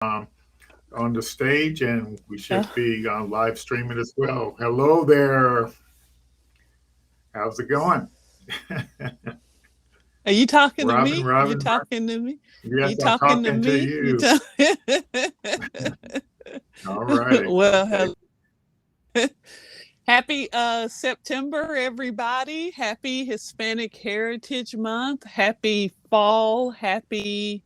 on the stage, and we Yeah. should be live streaming as well. Hello there. How's it going? Are you talking to Robin, me? You Robin. talking to me? Yes, You I'm talking to talking to me? You you. talk. All righty. Well, Okay. happy September, everybody. Happy Hispanic Heritage Month. Happy fall. Happy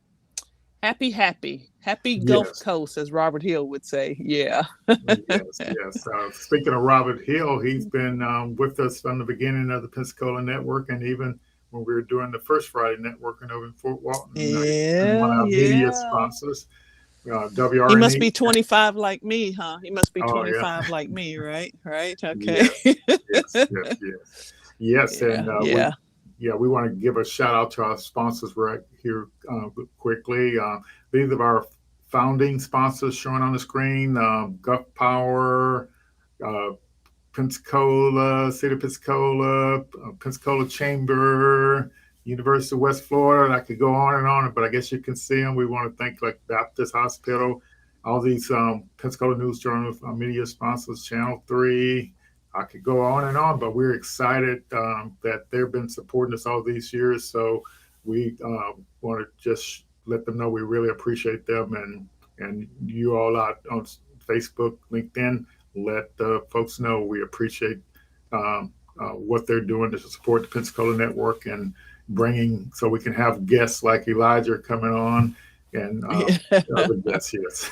Gulf Yes. Coast, as Robert Hill would say. Yeah. Yes, yes. Speaking of Robert Hill, he's been with us from the beginning of the Pensacola Network, and even when we were doing the first Friday networking over in Fort Walton, he's been one of Yeah, our media yeah. sponsors, He must WRNE. be 25 like me, huh? He must be Oh, yeah. 25 like me, right? Right. Okay. Yes, yes, yes, yes. Yes, Yeah, and yeah. we want to give a shout out to our sponsors right here quickly. These are our founding sponsors shown on the screen: Gulf Power, uh, Pensacola, City of Pensacola, Pensacola Chamber, University of West Florida. I could go on, but I guess you can see them. We want to thank like Baptist Hospital, all these Pensacola News Journal media sponsors, Channel 3. I could go on and on, but we're excited that they've been supporting us all these years. So we want to just let them know we really appreciate them, and you all out on Facebook, LinkedIn, let the folks know we appreciate what they're doing to support the Pensacola Network and bringing so we can have guests like Elijah coming on and other guests. Yes.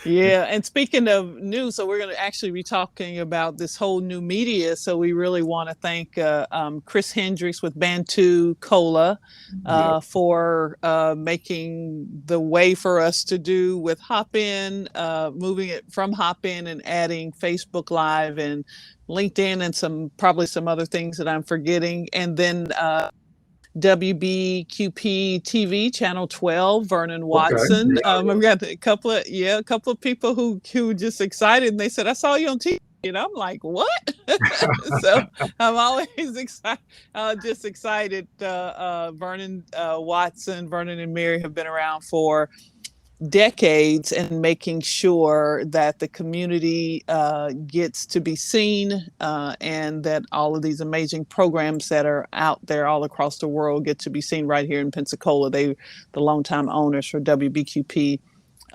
Yeah, and speaking of new, so we're going to actually be talking about this whole new media. So we really want to thank Chris Hendricks with Bantucola Yeah. for making the way for us to do with Hopin, moving it from Hopin and adding Facebook Live and LinkedIn and probably some other things that I'm forgetting. And then WBQP TV channel 12, Vernon Okay. Watson. Yeah. I've got a couple of people who were just excited, and they said, "I saw you on TV." And I'm like, what? So I'm always excited, just excited. Vernon Watson, Vernon and Mary have been around for decades and making sure that the community gets to be seen and that all of these amazing programs that are out there all across the world get to be seen right here in Pensacola. They, the longtime owners for WBQP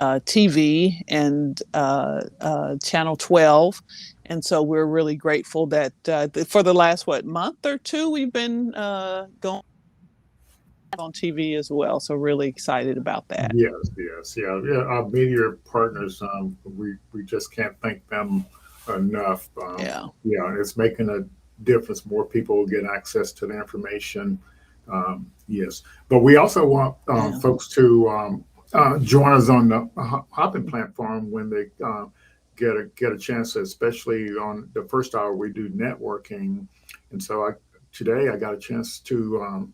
TV and Channel 12. And so we're really grateful that for the last, month or two, we've been going on TV as well. So really excited about that. Yes. Yes. Yeah. Yeah. Our media partners, we just can't thank them enough. Yeah. Yeah, it's making a difference. More people will get access to the information. Yes, but we also want Yeah. folks to join us on the Hopping platform when they get a chance, especially on the first hour we do networking. And so today I got a chance to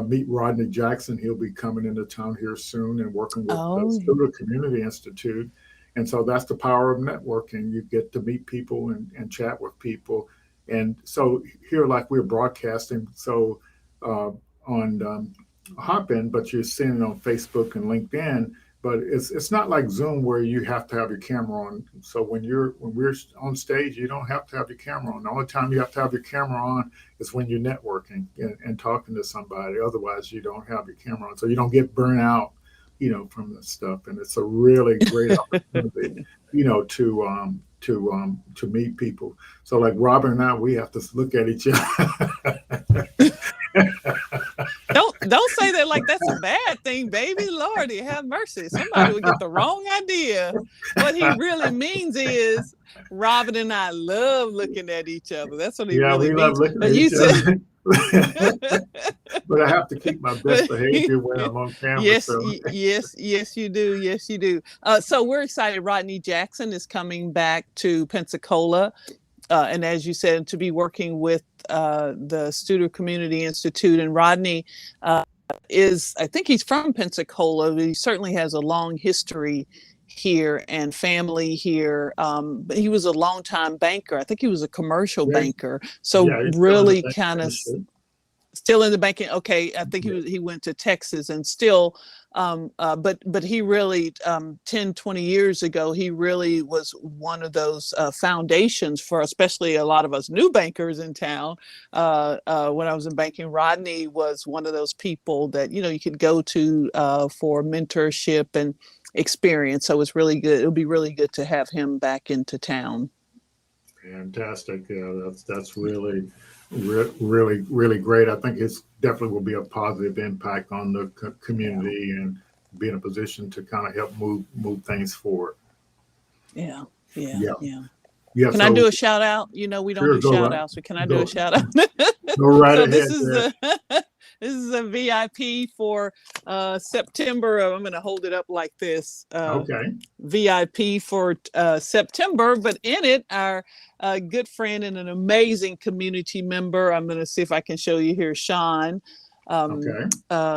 meet Rodney Jackson. He'll be coming into town here soon and working with the Oh, Student Community Institute. And so that's the power of networking. You get to meet people and chat with people. And so here, like we're broadcasting, so on Hopin, but you're seeing it on Facebook and LinkedIn. But it's not like Zoom where you have to have your camera on. So when we're on stage, you don't have to have your camera on. The only time you have to have your camera on is when you're networking and talking to somebody. Otherwise, you don't have your camera on, so you don't get burnt out, from the stuff. And it's a really great opportunity, to meet people. So like Robin and I, we have to look at each other. don't say that like that's a bad thing, baby. Lordy, have mercy. Somebody would get the wrong idea. What he really means is Robin and I love looking at each other. That's what he Yeah, really we love means. looking But at you each said other. But I have to keep my best but behavior when I'm on camera. yes, So yes, you do. Yes, you do. So we're excited. Rodney Jackson is coming back to Pensacola. And as you said, to be working with the Studer Community Institute. And Rodney I think he's from Pensacola. But he certainly has a long history here and family here. But he was a longtime banker. I think he was a commercial yeah, banker. So yeah, he's still in the really bank kind of industry. Still in the banking. Okay, I think Yeah. he went to Texas and still, but he really 10, 20 years ago, he really was one of those foundations for especially a lot of us new bankers in town. When I was in banking, Rodney was one of those people that you could go to for mentorship and experience. So it's really good. It would be really good to have him back into town. Fantastic. Yeah, that's really, really, really great. I think it's definitely will be a positive impact on the Yeah. community and be in a position to kind of help move things forward. Yeah. Yeah. Yeah, Yeah. yeah. Can I do So a shout out? We don't sure, do shout outs, but can I do a go shout out? go right So this ahead is there. the this is a VIP for September. I'm going to hold it up like this. Okay, VIP for September, but in it, our good friend and an amazing community member. I'm going to see if I can show you here, Sean. okay,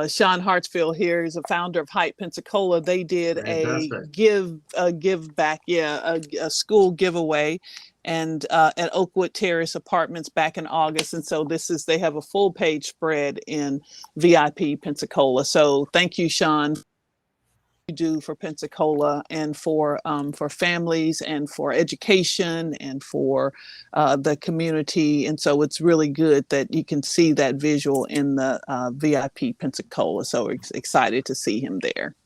Sean Hartsfield here is a founder of Hype Pensacola. They did a fantastic. give back, yeah, a school giveaway, and at Oakwood Terrace Apartments back in August. And so they have a full page spread in VIP Pensacola. So thank you, Sean, do for Pensacola and for families and for education and for the community. And so it's really good that you can see that visual in the VIP Pensacola. So excited to see him there.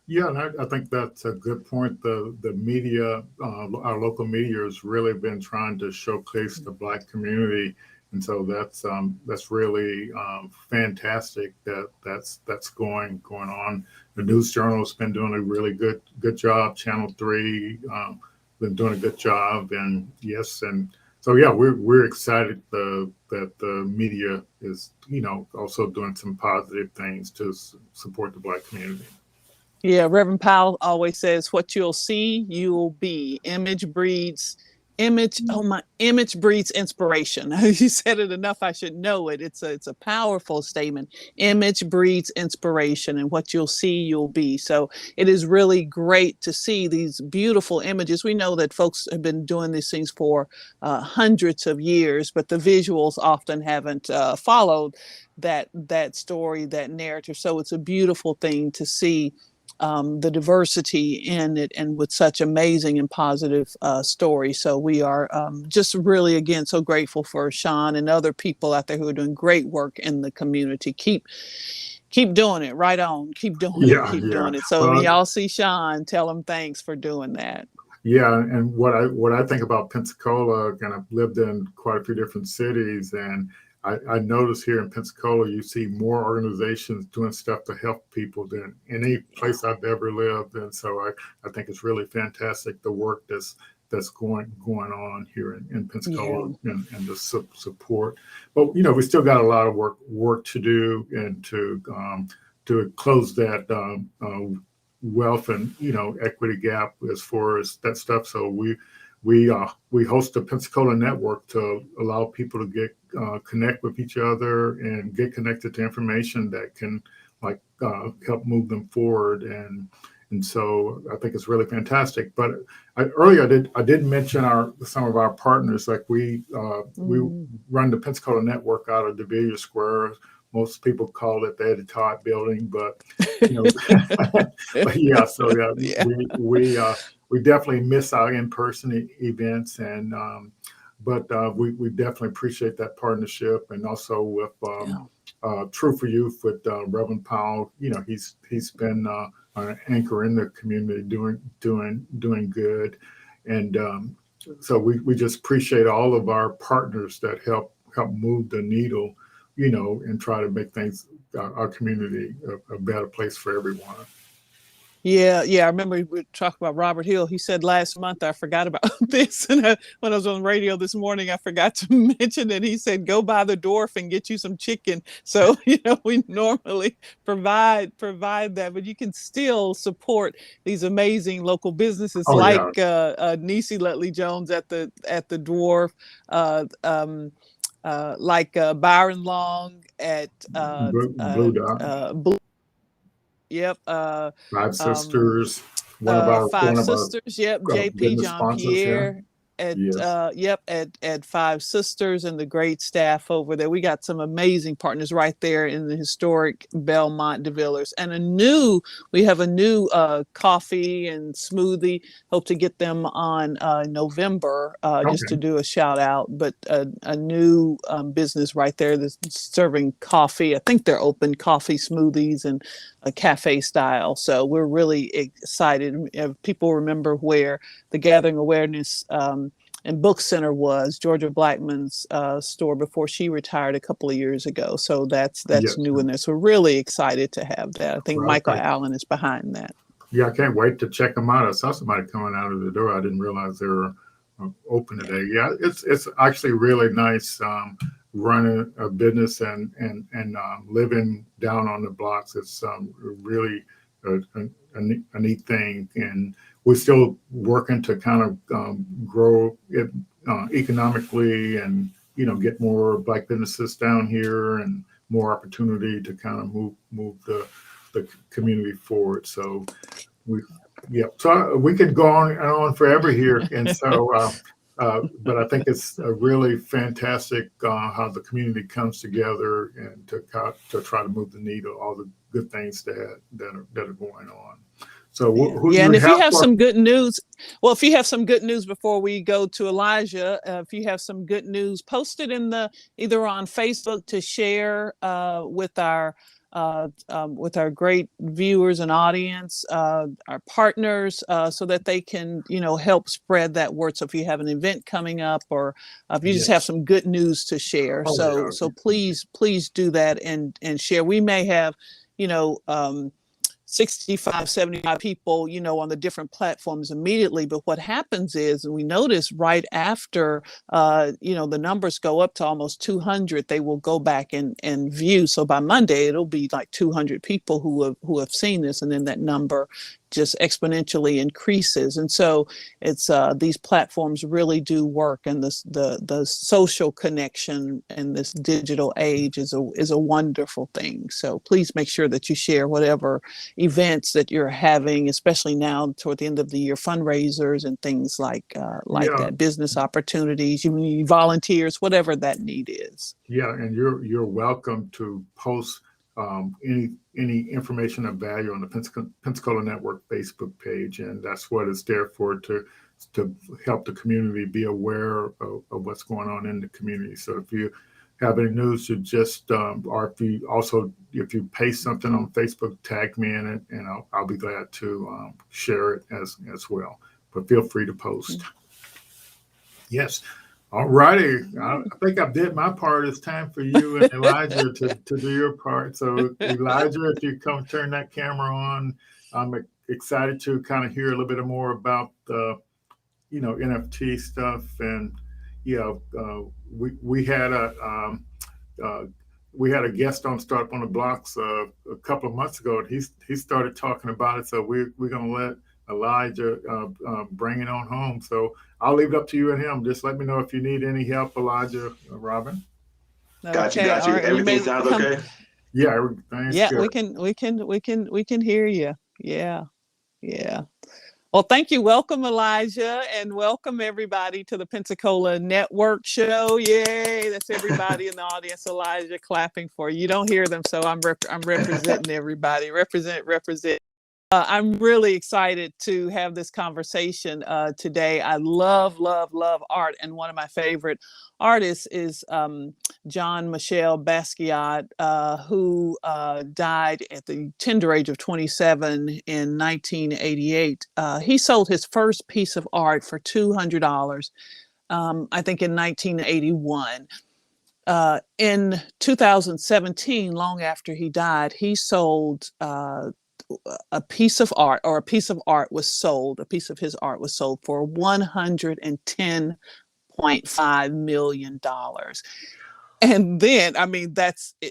Yeah, and I think that's a good point. The media, our local media, has really been trying to showcase the Black community, and so that's really fantastic that that's going on. The News Journal's been doing a really good job. Channel Three been doing a good job, and yes, and so yeah, we're excited that the media is also doing some positive things to support the Black community. Yeah, Reverend Powell always says, "What you'll see, you'll be." Image. Oh, my image breeds inspiration. You said it enough. I should know it. It's a powerful statement. Image breeds inspiration, and what you'll see, you'll be. So it is really great to see these beautiful images. We know that folks have been doing these things for hundreds of years, but the visuals often haven't followed that story, that narrative. So it's a beautiful thing to see the diversity in it, and with such amazing and positive stories. So we are just really, again, so grateful for Sean and other people out there who are doing great work in the community. Keep doing it. Right on. Keep doing it. Yeah, Keep yeah. doing it. So when Well, y'all see Sean, tell him thanks for doing that. yeah, and what I think about Pensacola, and I've lived in quite a few different cities, and I notice here in Pensacola, you see more organizations doing stuff to help people than any Yeah. place I've ever lived, and so I think it's really fantastic the work that's going on here in Yeah. Pensacola and the support. But we still got a lot of work to do and to close that wealth and equity gap as far as that stuff. So we host a Pensacola network to allow people to get connect with each other and get connected to information that can like help move them forward. And so I think it's really fantastic. But earlier I did mention some of our partners. Like we Mm. run the Pensacola network out of DeVilliers Square. Most people call it the Eddie Todd building, but you know, but yeah. So yeah, Yeah. we definitely miss our in-person events, and we definitely appreciate that partnership, and also with Yeah. True for Youth with Reverend Powell. He's been an anchor in the community, doing good, and so we just appreciate all of our partners that help move the needle, and try to make things our community a better place for everyone. Yeah, yeah. I remember we talked about Robert Hill. He said last month, I forgot about this. And when I was on the radio this morning, I forgot to mention it. He said, go by the dwarf and get you some chicken. So, we normally provide that, but you can still support these amazing local businesses Oh like yeah, Niecy Lutley Jones at the dwarf, like Byron Long at Blue Dot, Blue. Yep. Five Um, Sisters, one of our Five one of our Sisters. Yep. JP business John sponsors here. Pierre. Yes. At Five Sisters and the great staff over there. We got some amazing partners right there in the historic Belmont de Villiers, and we have a new coffee and smoothie. Hope to get them on November, just to Okay. do a shout out. But a new business right there that's serving coffee. I think they're open coffee smoothies and a cafe style. So we're really excited. People remember where the Gathering Awareness and Book Center was Georgia Blackman's store before she retired a couple of years ago. So that's Yes. new in there. So we're really excited to have that. I think Well, Michael Allen is behind that. yeah, I can't wait to check them out. I saw somebody coming out of the door. I didn't realize they were open Yeah. today. Yeah, it's actually really nice running a business and living down on the blocks. It's really a neat thing, and we're still working to kind of grow it economically, and get more black businesses down here and more opportunity to kind of move the community forward. So we, yeah, so we could go on and on forever here. And so, but I think it's really fantastic how the community comes together and to try to move the needle, all the good things that are going on. So Yeah. who do Yeah. you And if you have have for? some good news, well, if you have some good news before we go to Elijah, if you have some good news, post it in the either on Facebook to share with our great viewers and audience, our partners, so that they can, help spread that word. So if you have an event coming up, or if you just have Yes. some good news to share, Oh so yeah. please do that and share. We may have, you know, 65, 75 people, on the different platforms immediately. But what happens is, and we notice right after, the numbers go up to almost 200, they will go back and view. So by Monday, it'll be like 200 people who have seen this. And then that number just exponentially increases. And so it's these platforms really do work, and the social connection in this digital age is a wonderful thing. So please make sure that you share whatever events that you're having, especially now toward the end of the year, fundraisers and things like Yeah. that, business opportunities, you need volunteers, whatever that need is. Yeah, and you're welcome to post any information of value on the Pensacola Network Facebook page, and that's what it's there for, to help the community be aware of what's going on in the community. So if you have any news, you just or if you paste something on Facebook, tag me in it, and I'll be glad to share it as well. But feel free to post. Yes. All righty. I think I did my part. It's time for you and Elijah to do your part. So, Elijah, if you come turn that camera on, I'm excited to kind of hear a little bit more about the, NFT stuff. And, we had uh, we had a guest on Start on the Blocks a couple of months ago, and he started talking about it. So we're going to let Elijah bring it on home. So I'll leave it up to you and him. Just let me know if you need any help, Elijah, Robin. Got you, Okay. got All you. right. You Everything may sounds come. okay? Yeah, everything's Yeah, good. we can hear you. Yeah. Yeah. Well, thank you. Welcome, Elijah, and welcome everybody to the Pensacola Network Show. Yay! That's everybody in the audience. Elijah clapping for you. You don't hear them, so I'm representing everybody. Represent. I'm really excited to have this conversation today. I love art, and one of my favorite artists is John Michel Basquiat, who died at the tender age of 27 in 1988. He sold his first piece of art for $200, I think, in 1981. In 2017, long after he died, he sold a piece of art, or a piece of art was sold, a piece of his art was sold for $110.5 million. And then, I mean,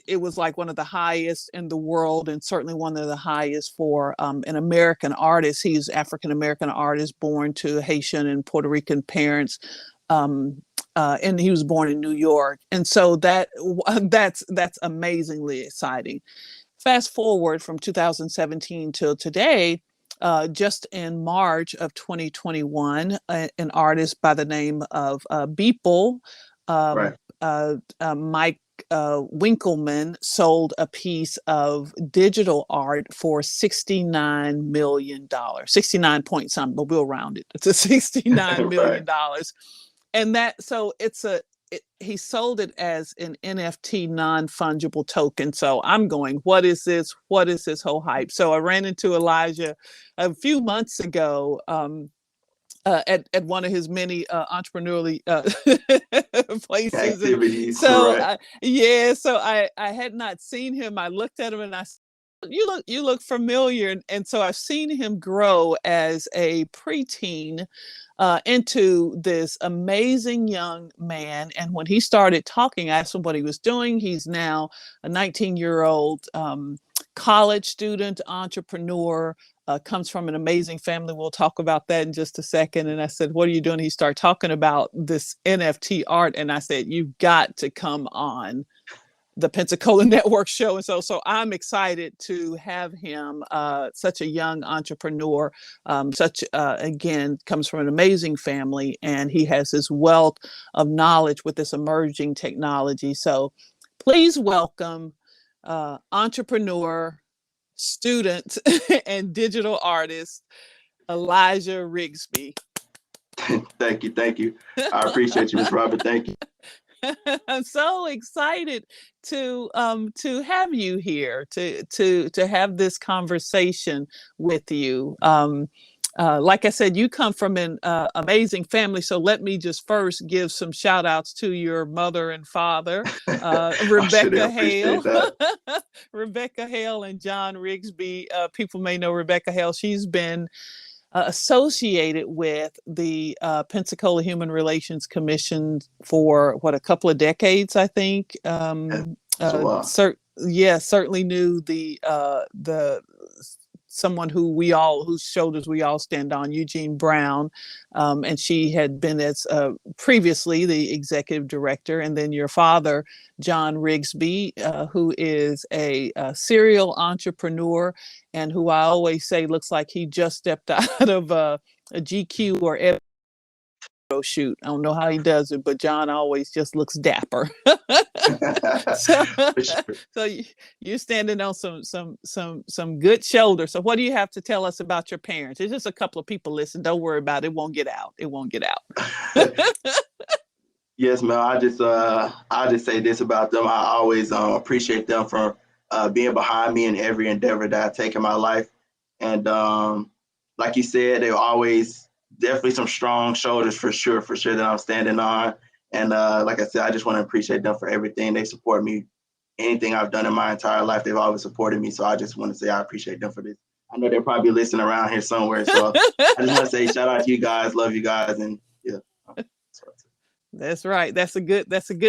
it was like one of the highest in the world, and certainly one of the highest for an American artist. He's African American artist, born to Haitian and Puerto Rican parents. And he was born in New York. And so that's amazingly exciting. Fast forward from 2017 till today, just in March of 2021, an artist by the name of Beeple, Right. Mike Winkelman, sold a piece of digital art for $69 million, 69 point something, but we'll round it to $69 million. Right. And that, so he sold it as an NFT non-fungible token. So I'm going, what is this? What is this whole hype? So I ran into Elijah a few months ago, at one of his many entrepreneurially places, and Activities. so Right. so I had not seen him. I looked at him and I said, you look familiar, and so I've seen him grow as a preteen into this amazing young man. And when he started talking, I asked him what he was doing. He's now a 19-year-old college student, entrepreneur, comes from an amazing family. We'll talk about that in just a second. And I said, what are you doing? He started talking about this NFT art. And I said, you've got to come on the Pensacola Network show. And so I'm excited to have him, such a young entrepreneur, again, comes from an amazing family, and he has this wealth of knowledge with this emerging technology. So please welcome entrepreneur, student, and digital artist, Elijah Rigsby. Thank you. Thank you. I appreciate you, Miss Robert. Thank you. I'm so excited to have you here to have this conversation with you. Like I said, you come from an amazing family. So let me just first give some shout outs to your mother and father, I should Rebecca appreciate Hale, that. Rebecca Hale and John Rigsby. People may know Rebecca Hale. She's been associated with the Pensacola Human Relations Commission for a couple of decades, I think. So Certainly knew the someone whose shoulders we all stand on, Eugene Brown, and she had been as previously the executive director, and then your father, John Rigsby, who is a serial entrepreneur, and who I always say looks like he just stepped out of a GQ or shoot. I don't know how he does it, but John always just looks dapper. so, for sure. so you're standing on some good shoulders. So, what do you have to tell us about your parents? It's just a couple of people listen. Don't worry about it. It won't get out. It won't get out. Yes, man. I just say this about them. I always appreciate them for being behind me in every endeavor that I take in my life. And like you said, they're always definitely some strong shoulders for sure that I'm standing on. And like I said, I just want to appreciate them for everything. They support me. Anything I've done in my entire life, they've always supported me. So I just want to say I appreciate them for this. I know they're probably listening around here somewhere. So I just want to say shout out to you guys. Love you guys. And yeah. That's right. That's a good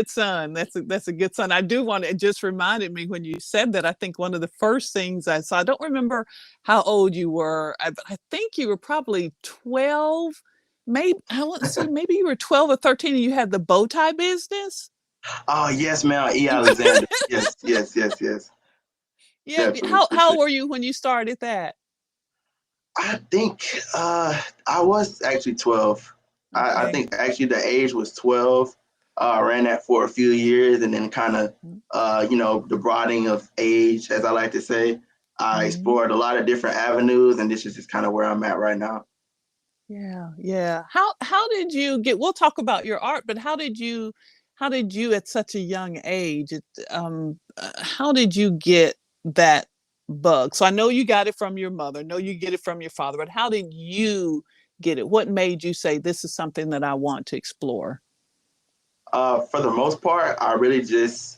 son. That's a good son. I do want to, it just reminded me when you said that. I think one of the first things I saw, I don't remember how old you were. I think you were probably 12. Maybe I want to say maybe you were 12 or 13 and you had the bow tie business. Oh yes, ma'am. E. Alexander. Yes. Yeah. Definitely, for How sure. old were you when you started that? I think I was actually 12. I Okay. think actually the age was 12. I ran that for a few years, and then kind of, the broadening of age, as I like to say. I Mhm. explored a lot of different avenues, and this is just kind of where I'm at right now. Yeah. How did you get, we'll talk about your art, but how did you at such a young age, how did you get that bug? So I know you got it from your mother, know you get it from your father, but how did you get it? What made you say this is something that I want to explore? For the most part, I really just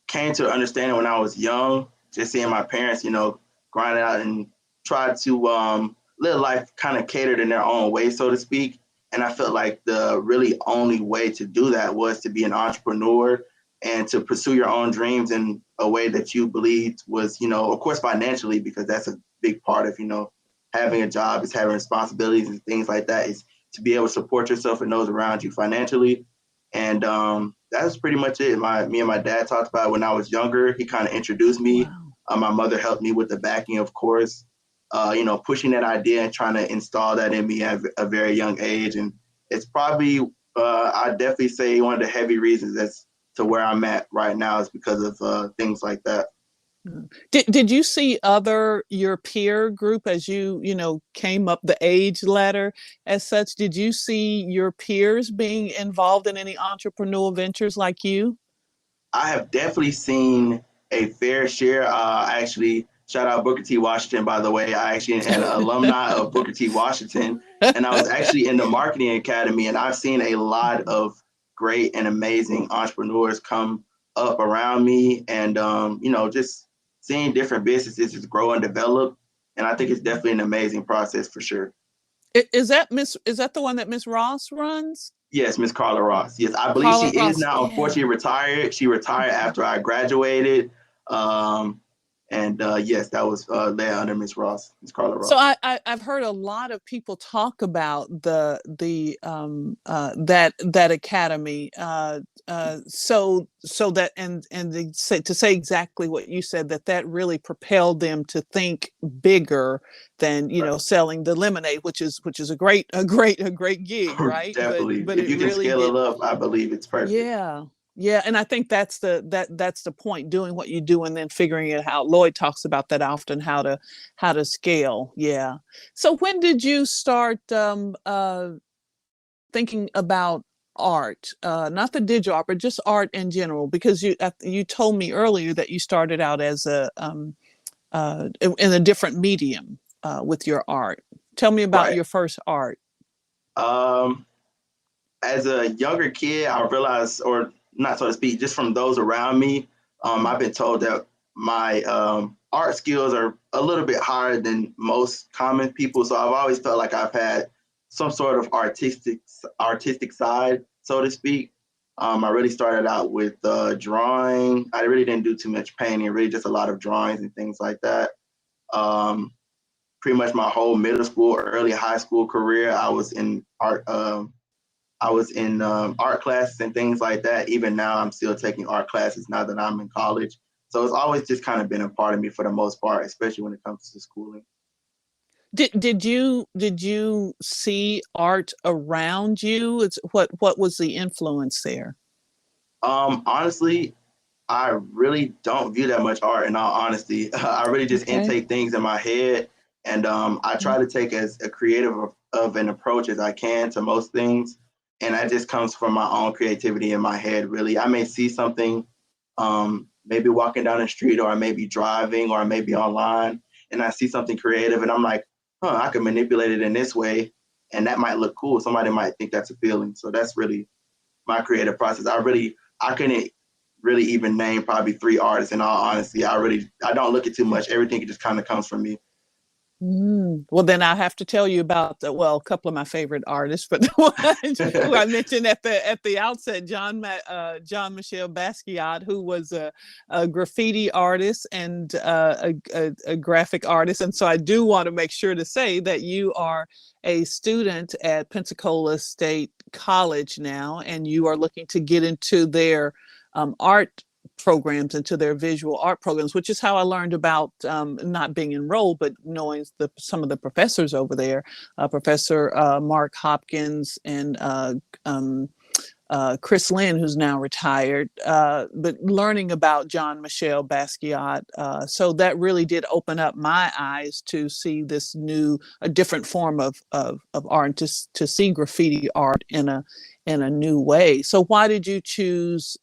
came to understanding when I was young, just seeing my parents, grind out and try to live life kind of catered in their own way, so to speak. And I felt like the really only way to do that was to be an entrepreneur and to pursue your own dreams in a way that you believed was, of course, financially, because that's a big part of, having a job, is having responsibilities and things like that, is to be able to support yourself and those around you financially. And that was pretty much it. Me and my dad talked about it when I was younger. He kind of introduced me. Wow. My mother helped me with the backing, of course. pushing that idea and trying to install that in me at a very young age. And it's probably, I definitely say one of the heavy reasons as to where I'm at right now is because of things like that. Did you see your peer group as you came up the age ladder as such? Did you see your peers being involved in any entrepreneurial ventures like you? I have definitely seen a fair share. Actually, shout out Booker T. Washington, by the way. I actually am an alumni of Booker T. Washington, and I was actually in the marketing academy, and I've seen a lot of great and amazing entrepreneurs come up around me, and just seeing different businesses just grow and develop. And I think it's definitely an amazing process for sure. Is that the one that Miss Ross runs? Yes, Miss Carla Ross. Yes, I believe she Carla is Ross, now. yeah. Unfortunately, retired. She retired after I graduated. Um, and yes, that was there under Miss Ross, Miss Carla So Ross. I've heard a lot of people talk about that academy. So that and to say exactly what you said, that really propelled them to think bigger than selling the lemonade, which is a great gig, right? Definitely. But If it you can really scale did. it up, I believe it's perfect. Yeah. Yeah, and I think that's the point, doing what you do and then figuring it out. Lloyd talks about that often, how to scale. Yeah. So when did you start thinking about art? Not the digital art, but just art in general, because you told me earlier that you started out as in a different medium with your art. Tell me about Right. your first art. Um, as a younger kid, I realized, or not so to speak, just from those around me, I've been told that my art skills are a little bit higher than most common people. So I've always felt like I've had some sort of artistic side, so to speak. I really started out with drawing. I really didn't do too much painting, really just a lot of drawings and things like that. Um, Pretty much my whole middle school, early high school career, I was in art. I was in art classes and things like that. Even now, I'm still taking art classes now that I'm in college. So it's always just kind of been a part of me for the most part, especially when it comes to schooling. Did you see art around you? It's what was the influence there? Honestly, I really don't view that much art in all honesty. I really just Okay. intake things in my head, and I try to take as a creative of an approach as I can to most things. And that just comes from my own creativity in my head, really. I may see something, maybe walking down the street, or I may be driving, or I may be online, and I see something creative, and I'm like, I can manipulate it in this way, and that might look cool. Somebody might think that's appealing. So that's really my creative process. I couldn't really even name probably three artists in all honesty. I don't look at too much. Everything just kind of comes from me. Well, then I have to tell you about a couple of my favorite artists, but who I mentioned at the outset, John Michel Basquiat, who was a graffiti artist and a graphic artist, and so I do want to make sure to say that you are a student at Pensacola State College now, and you are looking to get into their art programs, into their visual art programs, which is how I learned about, not being enrolled, but knowing some of the professors over there, Professor Mark Hopkins and Chris Lynn, who's now retired, but learning about John Michel Basquiat. So that really did open up my eyes to see a different form of art, to see graffiti art in a new way. So why did you choose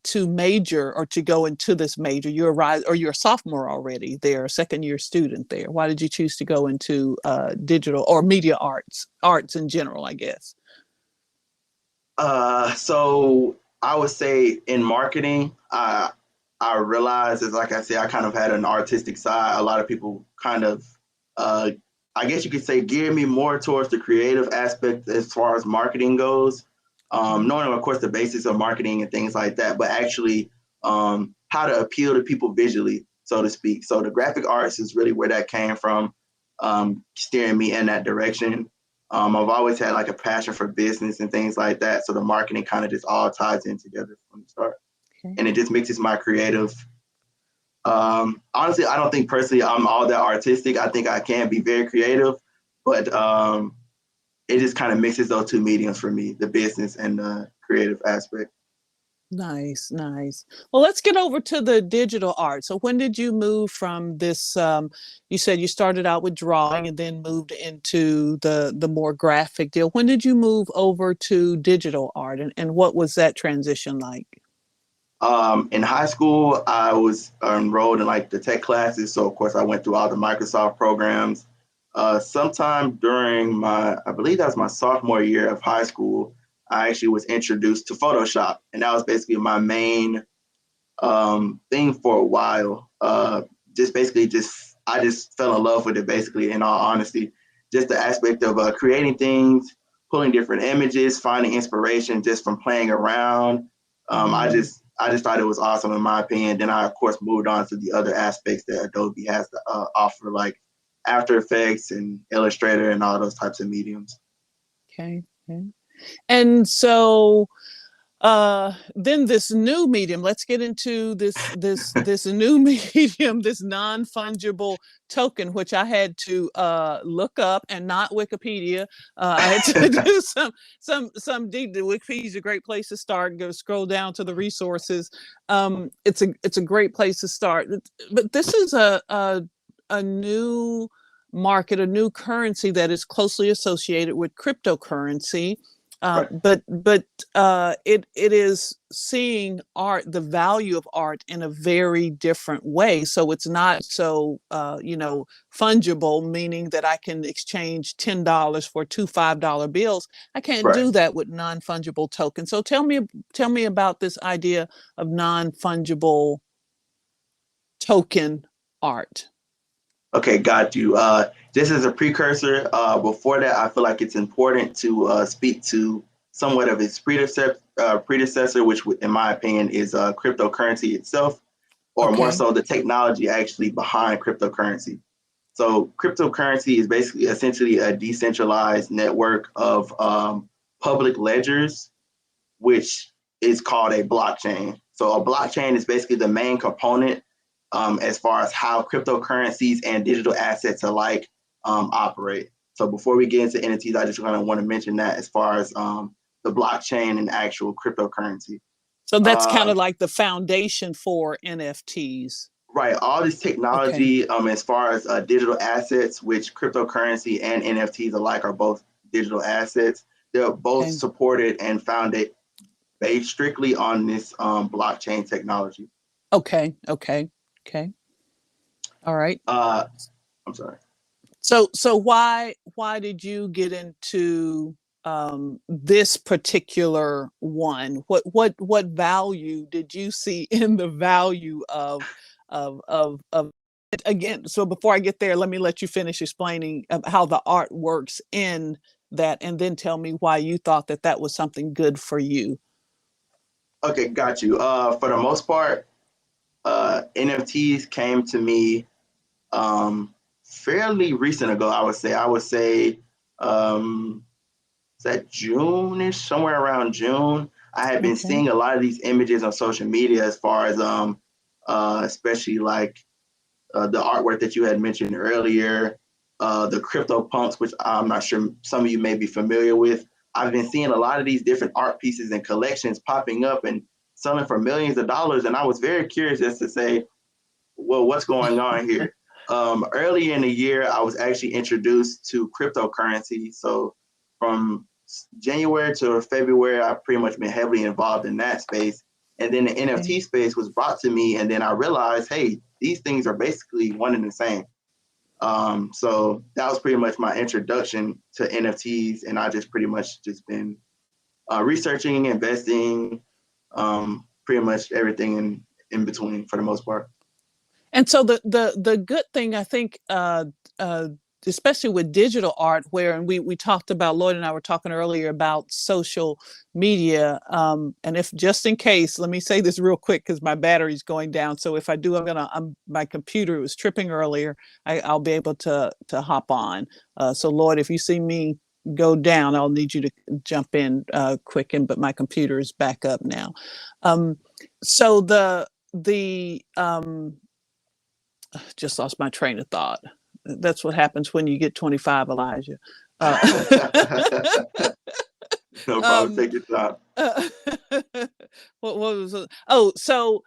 to major, or to go into this major? You're a sophomore already there, a second year student there. Why did you choose to go into digital or media arts in general, I guess? So I would say in marketing, I realized, as like I said, I kind of had an artistic side. A lot of people kind of, uh, I guess you could say, geared me more towards the creative aspect as far as marketing goes. Knowing, of course, the basics of marketing and things like that, but actually how to appeal to people visually, so to speak. So the graphic arts is really where that came from, steering me in that direction. I've always had like a passion for business and things like that. So the marketing kind of just all ties in together from the start. Okay. And it just mixes my creative Honestly, I don't think personally I'm all that artistic. I think I can be very creative, but it just kind of mixes those two mediums for me, the business and the creative aspect. Nice, nice. Well, let's get over to the digital art. So when did you move from this, you said you started out with drawing and then moved into the more graphic deal. When did you move over to digital art and what was that transition like? In high school, I was enrolled in like the tech classes, so of course I went through all the Microsoft programs. Sometime during I believe that was my sophomore year of high school, I actually was introduced to Photoshop, and that was basically my main thing for a while. Just basically, I just fell in love with it. Basically, in all honesty, just the aspect of creating things, pulling different images, finding inspiration just from playing around. Mm. I just thought it was awesome in my opinion. Then I of course moved on to the other aspects that Adobe has to offer, like After Effects and Illustrator and all those types of mediums. Okay, okay. And so then this new medium, let's get into this new medium, this non-fungible token, which I had to look up, and not Wikipedia. I had to do some deep. Wikipedia is a great place to start. Go scroll down to the resources. It's a great place to start. But this is a new market, a new currency that is closely associated with cryptocurrency. Right. It is seeing art, the value of art, in a very different way. So it's not so fungible, meaning that I can exchange $10 for two $5 bills. I can't Right. do that with non-fungible tokens. So tell me about this idea of non-fungible token art. Okay, got you. Just as a precursor, before that, I feel like it's important to speak to somewhat of its predecessor, which, in my opinion, is cryptocurrency itself, or more Okay. so the technology actually behind cryptocurrency. So, cryptocurrency is basically essentially a decentralized network of public ledgers, which is called a blockchain. So, a blockchain is basically the main component as far as how cryptocurrencies and digital assets alike operate. So before we get into NFTs, I just kind of want to mention that as far as the blockchain and actual cryptocurrency. So that's kind Uh, of like the foundation for NFTs. right, all this Okay. technology as far as digital assets, which cryptocurrency and NFTs alike are both digital assets, they're both Okay. supported and founded based strictly on this blockchain technology. Okay. Okay. Okay. All right. Uh, I'm sorry. So why did you get into this particular one? What value did you see in the value of again? So before I get there, let me let you finish explaining how the art works in that, and then tell me why you thought that that was something good for you. Okay, got you. For the most part, NFTs came to me fairly recent ago. I would say, is that June-ish, somewhere around June. I had been Okay. seeing a lot of these images on social media, as far as especially like the artwork that you had mentioned earlier, the crypto punks, which I'm not sure some of you may be familiar with. I've been seeing a lot of these different art pieces and collections popping up and selling for millions of dollars, and I was very curious as to say, well, what's going on here? Early in the year, I was actually introduced to cryptocurrency. So from January to February, I've pretty much been heavily involved in that space. And then the Okay. NFT space was brought to me, and then I realized, hey, these things are basically one and the same. So that was pretty much my introduction to NFTs, and I just pretty much just been researching, investing, pretty much everything in between for the most part. And so the good thing, I think, uh, especially with digital art, where, and we talked about, Lloyd and I were talking earlier about social media, and if, just in case, let me say this real quick because my battery's going down. So if I do, my computer was tripping earlier. I'll be able to hop on. So Lloyd, if you see me go down, I'll need you to jump in quicken. But my computer is back up now. So the just lost my train of thought. That's what happens when you get 25, Elijah. No problem. Um, Take your time. uh, what was it? Oh, so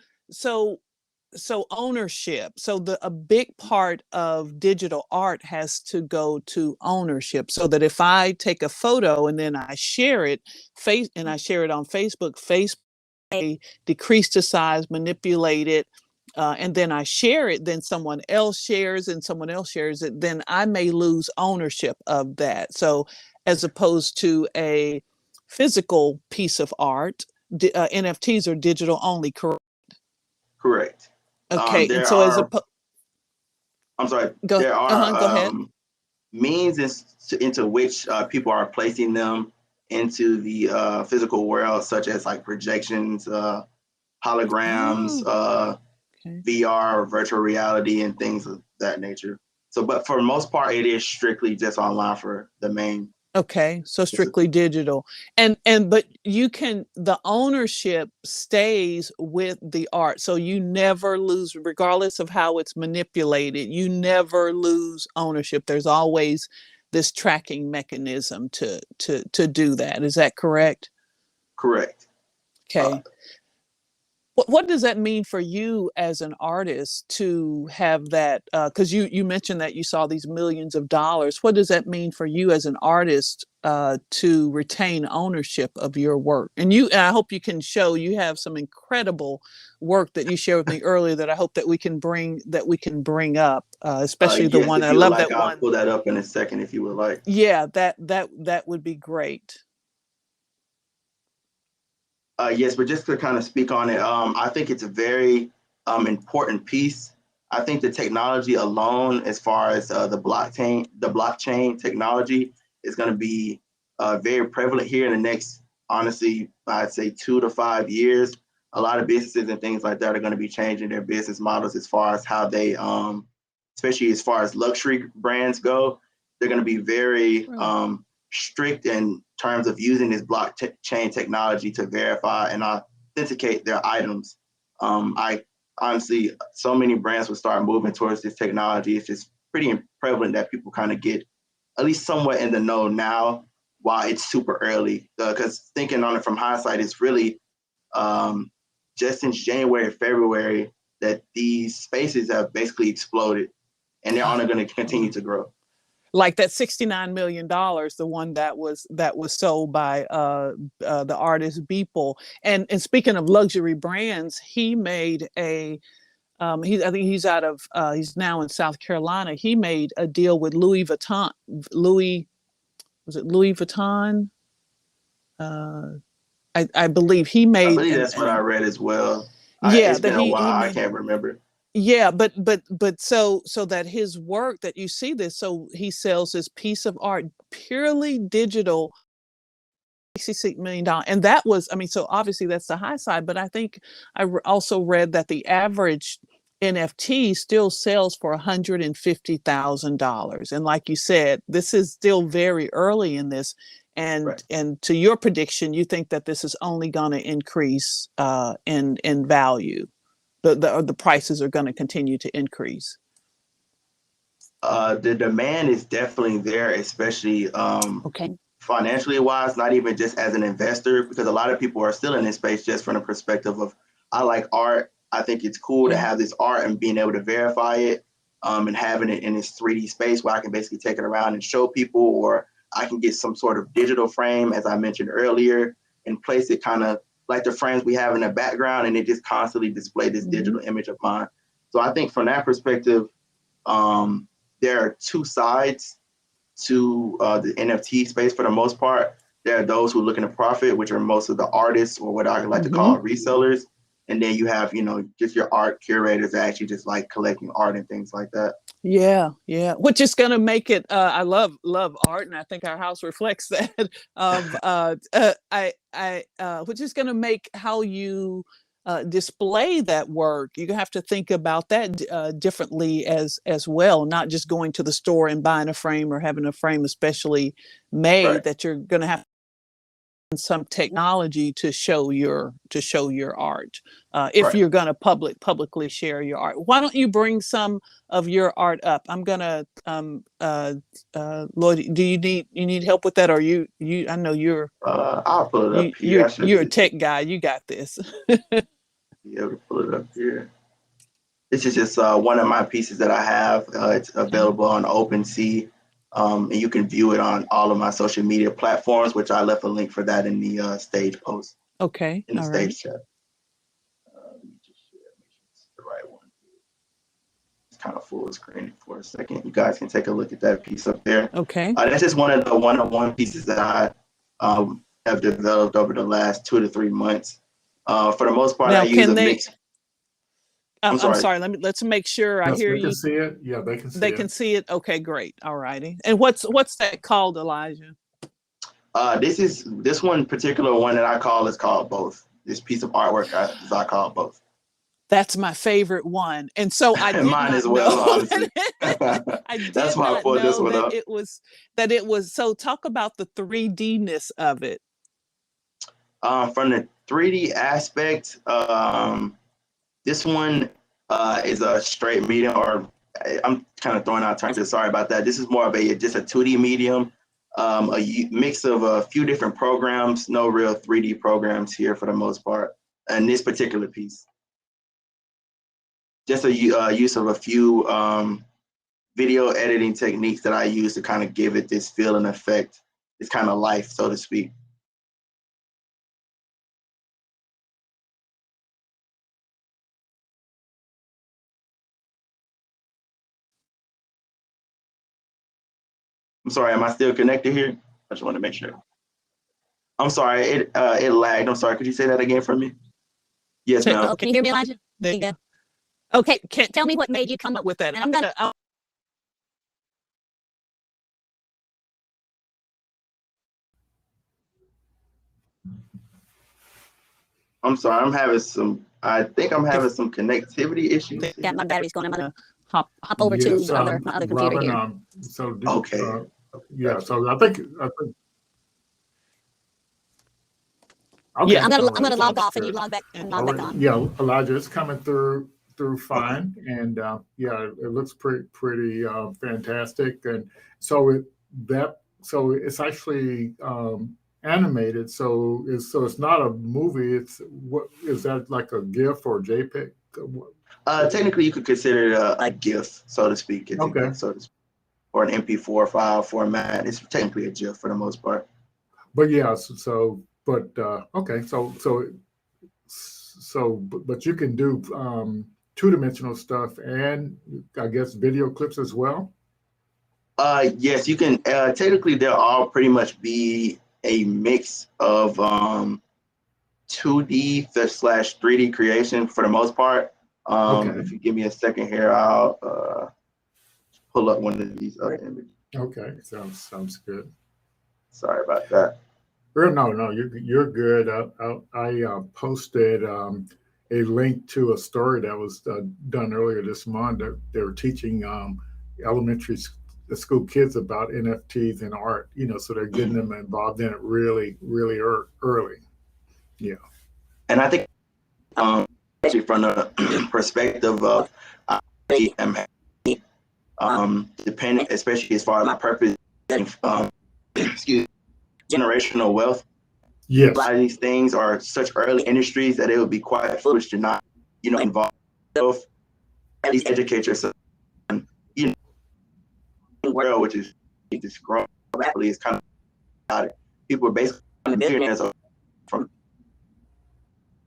ownership. So a big part of digital art has to go to ownership, so that if I take a photo and then I share it, I share it on Facebook may decrease the size, manipulate it, and then I share it, then someone else shares and someone else shares it, then I may lose ownership of that. So as opposed to a physical piece of art, NFTs are digital only, correct? Correct. Okay, and There so are, I'm sorry, go there go are ahead. means into which people are placing them into the physical world, such as like projections, holograms, Oh, okay. VR, virtual reality, and things of that nature. So, but for the most part, it is strictly just online for the main. Okay, so strictly digital. And but the ownership stays with the art. So you never lose, regardless of how it's manipulated, you never lose ownership. There's always this tracking mechanism to do that. Is that correct? Correct. Uh, Okay. What does that mean for you as an artist to have that? Because you mentioned that you saw these millions of dollars. What does that mean for you as an artist to retain ownership of your work? And I hope you can show you have some incredible work that you shared with me earlier that I hope that we can bring up, especially the yes, one if I you would love like, that I'll one. pull that up in a second if you would like. Yeah, that would be great. Yes, but just to kind of speak on it, I think it's a very important piece. I think the technology alone, as far as the blockchain technology, is going to be very prevalent here in the next, honestly, I'd say 2 to 5 years. A lot of businesses and things like that are going to be changing their business models as far as how they, especially as far as luxury brands go. They're going to be very Right. strict in terms of using this blockchain technology to verify and authenticate their items. I honestly, so many brands will start moving towards this technology. It's just pretty prevalent that people kind of get at least somewhat in the know now while it's super early. Because thinking on it from hindsight, it's really just since January, February that these spaces have basically exploded and they're only going to continue to grow. Like that $69 million, the one that was sold by the artist Beeple. And speaking of luxury brands, he made a I think he's now in South Carolina. He made a deal with Louis Vuitton. Louis Vuitton? Uh, I believe he I made believe that's what I read as well. yeah, It's that been a he while. I made. can't remember. Yeah, but so that his work, that you see this, so he sells this piece of art purely digital, $66 million. And that was, I mean, so obviously that's the high side, but I think also read that the average NFT still sells for $150,000. And like you said, this is still very early in this. Right. And to your prediction, you think that this is only going to increase in value. The prices are going to continue to increase. The demand is definitely there, especially Okay. financially wise, not even just as an investor, because a lot of people are still in this space just from the perspective of, I like art. I think it's cool to Yeah. have this art and being able to verify it, and having it in this 3D space where I can basically take it around and show people, or I can get some sort of digital frame, as I mentioned earlier, and place it kind of like the frames we have in the background, and it just constantly display this Mm-hmm. digital image of mine. So I think from that perspective, there are two sides to the NFT space for the most part. There are those who are looking to profit, which are most of the artists, or what I like to Mm-hmm. call resellers. And then you have, just your art curators that actually just like collecting art and things like that. Yeah, yeah. Which is going to make it. I love art, and I think our house reflects that. Which is going to make how you display that work. You have to think about that differently as well. Not just going to the store and buying a frame or having a frame especially made Right. that you're going to have some technology to show your art, if Right. you're going to publicly share your art. Why don't you bring some of your art up? I'm gonna Lloyd, do you need help with that, or you I know I'll pull it up here. I should you're a tech guy, you got this. be able to pull it up here. This is just one of my pieces that I have. It's available on OpenSea, and you can view it on all of my social media platforms, which I left a link for that in the stage post, Okay, in the all right. stage chat. Let me just share, make sure it's the right one. It's kind of full screen for a second. You guys can take a look at that piece up there. Okay. That's just one of the one-on-one pieces that I have developed over the last 2 to 3 months. For the most part, Now, I use can a they mix. I'm I'm sorry. sorry, let's make sure I Yes, hear they can you. see it. Yeah, they can see They it. can see it. Okay, great. All righty. And what's that called, Elijah? This one particular one that I call is called Both. This piece of artwork I call Both. That's my favorite one. And so I And did mine not as know well, honestly. I That's did why I not pulled this know one up. that it was. So talk about the 3D-ness of it. From the 3D aspect, this one is a straight medium, or I'm kind of throwing out terms. Sorry about that. This is more of just a 2D medium, mix of a few different programs. No real 3D programs here for the most part. And this particular piece, just a use of a few video editing techniques that I use to kind of give it this feel and effect, this kind of life, so to speak. I'm sorry, am I still connected here? I just want to make sure. I'm sorry, it lagged. I'm sorry, could you say that again for me? Yes, ma'am. Oh, can you hear me, Elijah? There you go. Okay, tell me what made you come up With that. and I'm gonna. I'm sorry, I think I'm having some connectivity issues. Yeah, my battery's going. I'm gonna Hop. hop over to Yes, my other computer Robin. here. So Okay. yeah. Gotcha. So I think. Okay. Yeah, I'm all gonna right, log sounds off and you good. log back All right. on. Yeah, Elijah, it's coming through Okay. fine, and yeah, it looks pretty fantastic. And so so it's actually animated. So it's not a movie. It's what is that, like a GIF or JPEG? Technically, you could consider it a GIF, so to speak. It's a Okay. GIF, so to speak, or an MP4 file format. It's technically a GIF for the most part. But yeah, but okay, but you can do two-dimensional stuff and I guess video clips as well. Yes, you can. Technically, they'll all pretty much be a mix of 2D slash 3D creation for the most part. Okay. If you give me a second here, I'll pull up one of these other images. Okay, sounds good. Sorry about that. No, you're good. I posted a link to a story that was done earlier this month. They were teaching elementary school kids about NFTs and art. So they're getting them involved in it really, really early. Yeah. And I think actually from the perspective of depending, especially as far as my purpose, excuse me, generational wealth. Yes. A lot of these things are such early industries that it would be quite foolish to not, involve yourself, at least educate yourself. And, the world, which is just growing rapidly, is kind of about it. People are basically millionaires from,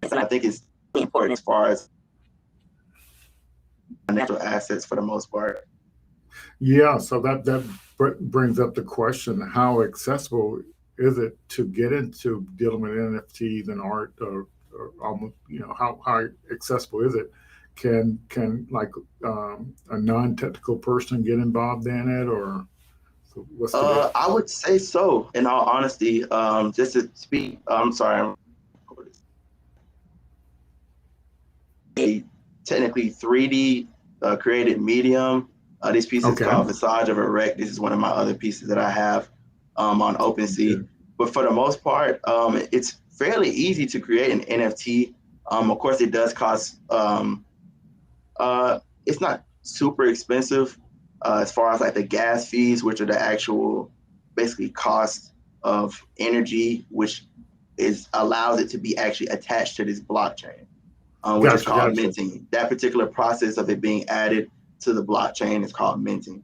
and I think it's important as far as financial assets for the most part. Yeah. So that brings up the question: how accessible is it to get into dealing with NFTs and art, or almost, how accessible is it? Can like a non-technical person get involved in it, or what's the I would say so. In all honesty, just to speak, I'm sorry. A technically 3D created medium. This piece is Okay. called Visage of a Wreck. This is one of my other pieces that I have on OpenSea. Okay. but for the most part, it's fairly easy to create an NFT. Of course, it does cost. It's not super expensive as far as like the gas fees, which are the actual basically cost of energy, which is allows it to be actually attached to this blockchain, which is called minting. That particular process of it being added to the blockchain is called minting,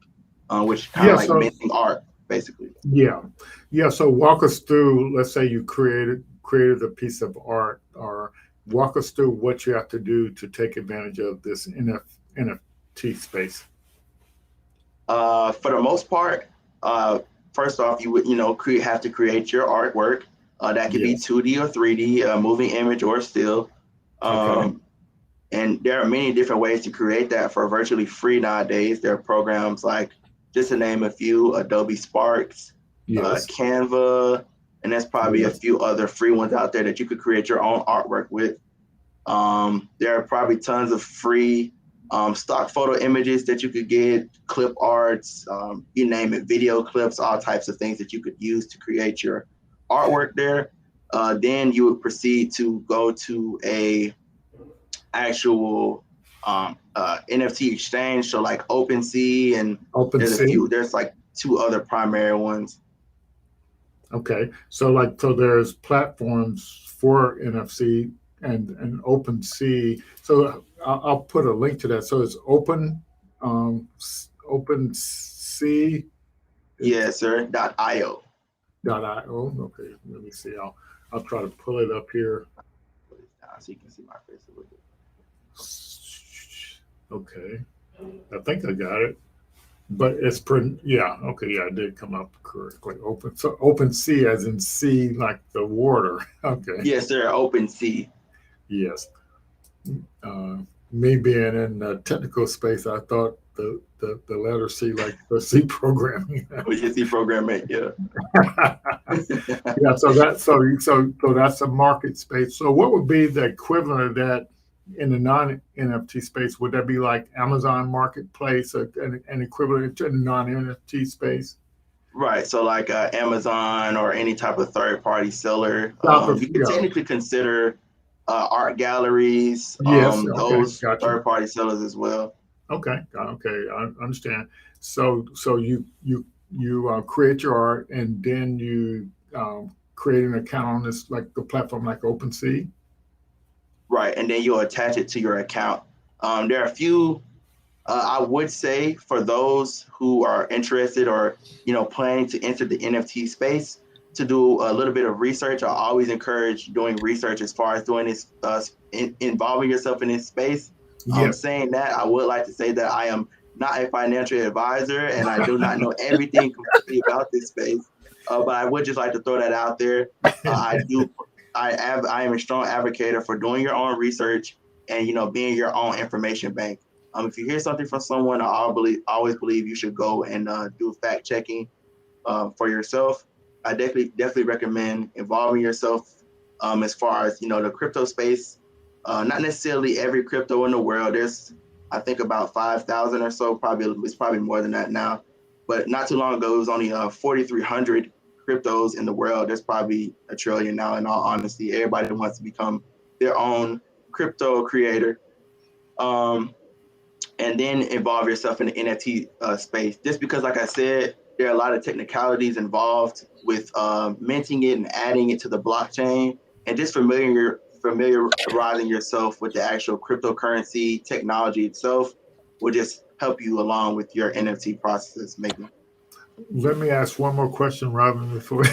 which kind of like minting art, basically. Yeah. So walk us through. Let's say you created a piece of art, or walk us through what you have to do to take advantage of this NFT space. For the most part, first off, you would have to create your artwork. That could be 2D or 3D, moving image or still. And there are many different ways to create that for virtually free nowadays. There are programs like, just to name a few, Adobe Sparks, Canva, and there's probably a few other free ones out there that you could create your own artwork with. There are probably tons of free stock photo images that you could get, clip arts, you name it, video clips, all types of things that you could use to create your artwork there. Then you would proceed to go to a actual NFT exchange, so like OpenSea, and there's like 2 other primary ones. Okay, so there's platforms for NFC and OpenSea. So I'll put a link to that. So it's OpenSea. Yes, sir. .io. .io. Okay, let me see. I'll try to pull it up here. Put it down so you can see my face a little bit. Okay, I think I got it. But it's pretty, it did come up correctly. OpenSea as in sea, like the water. Okay. Yes, sir. OpenSea. Yes. Me being in the technical space, I thought the letter C, like the C programming. Which is C programming, yeah. Yeah. So that's a market space. So what would be the equivalent of that in the non-NFT space? Would that be like Amazon Marketplace, an equivalent to the non-NFT space? Right. So like Amazon or any type of third-party seller. You can technically consider art galleries, those third-party sellers as well. Okay, I understand. So you create your art, and then you create an account on this, like the platform like OpenSea. Right, and then you'll attach it to your account. There are a few, I would say, for those who are interested or planning to enter the NFT space, to do a little bit of research. I always encourage doing research as far as doing this, involving yourself in this space. Saying that, I would like to say that I am not a financial advisor, and I do not know everything completely about this space. But I would just like to throw that out there. I am a strong advocate for doing your own research and being your own information bank. If you hear something from someone, I always believe you should go and do fact checking for yourself. I definitely recommend involving yourself as far as the crypto space. Not necessarily every crypto in the world. There's, I think, about 5,000 or so. It's probably more than that now. But not too long ago, it was only 4,300 cryptos in the world. There's probably a trillion now, in all honesty. Everybody wants to become their own crypto creator. And then involve yourself in the NFT space. Just because, like I said, there are a lot of technicalities involved with minting it and adding it to the blockchain, and just familiarizing yourself with the actual cryptocurrency technology itself will just help you along with your NFT processes making. Let me ask one more question, Robin, before.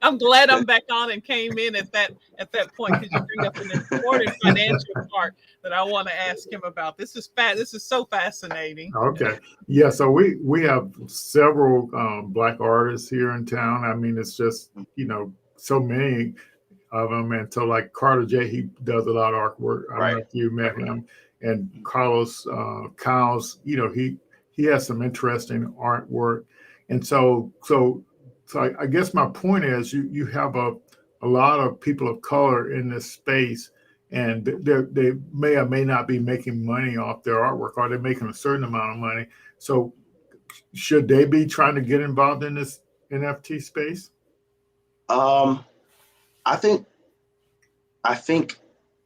I'm glad I'm back on and came in at that point, because you bring up an important financial part that I want to ask him about. This is so fascinating. Okay, yeah. So we have several Black artists here in town. I mean, it's just so many of them, and so like Carter J, he does a lot of artwork. I don't know if you met him, and Carlos Cowles, he has some interesting artwork, and so I guess my point is you have a lot of people of color in this space, and they may or may not be making money off their artwork, or they're making a certain amount of money. So should they be trying to get involved in this NFT space? I think I think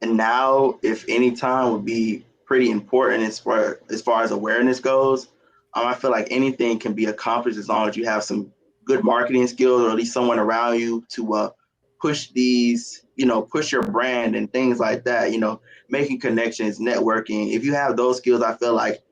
now, if any time, would be pretty important as far as awareness goes. I feel like anything can be accomplished as long as you have some good marketing skills, or at least someone around you to push these, push your brand and things like that. Making connections, networking. If you have those skills, I feel like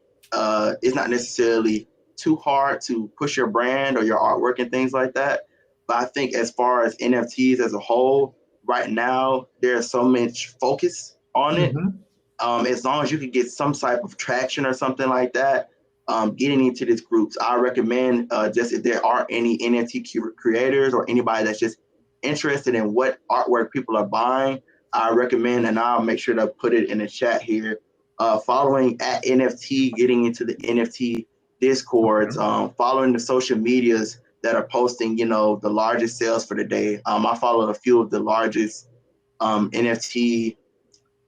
it's not necessarily too hard to push your brand or your artwork and things like that. But I think as far as NFTs as a whole, right now there's so much focus on it. Mm-hmm. As long as you can get some type of traction or something like that, getting into these groups, I recommend, just if there are any NFT creators or anybody that's just interested in what artwork people are buying, I recommend, and I'll make sure to put it in the chat here, following at NFT, getting into the NFT discords, following the social medias that are posting, the largest sales for the day. I follow a few of the largest NFT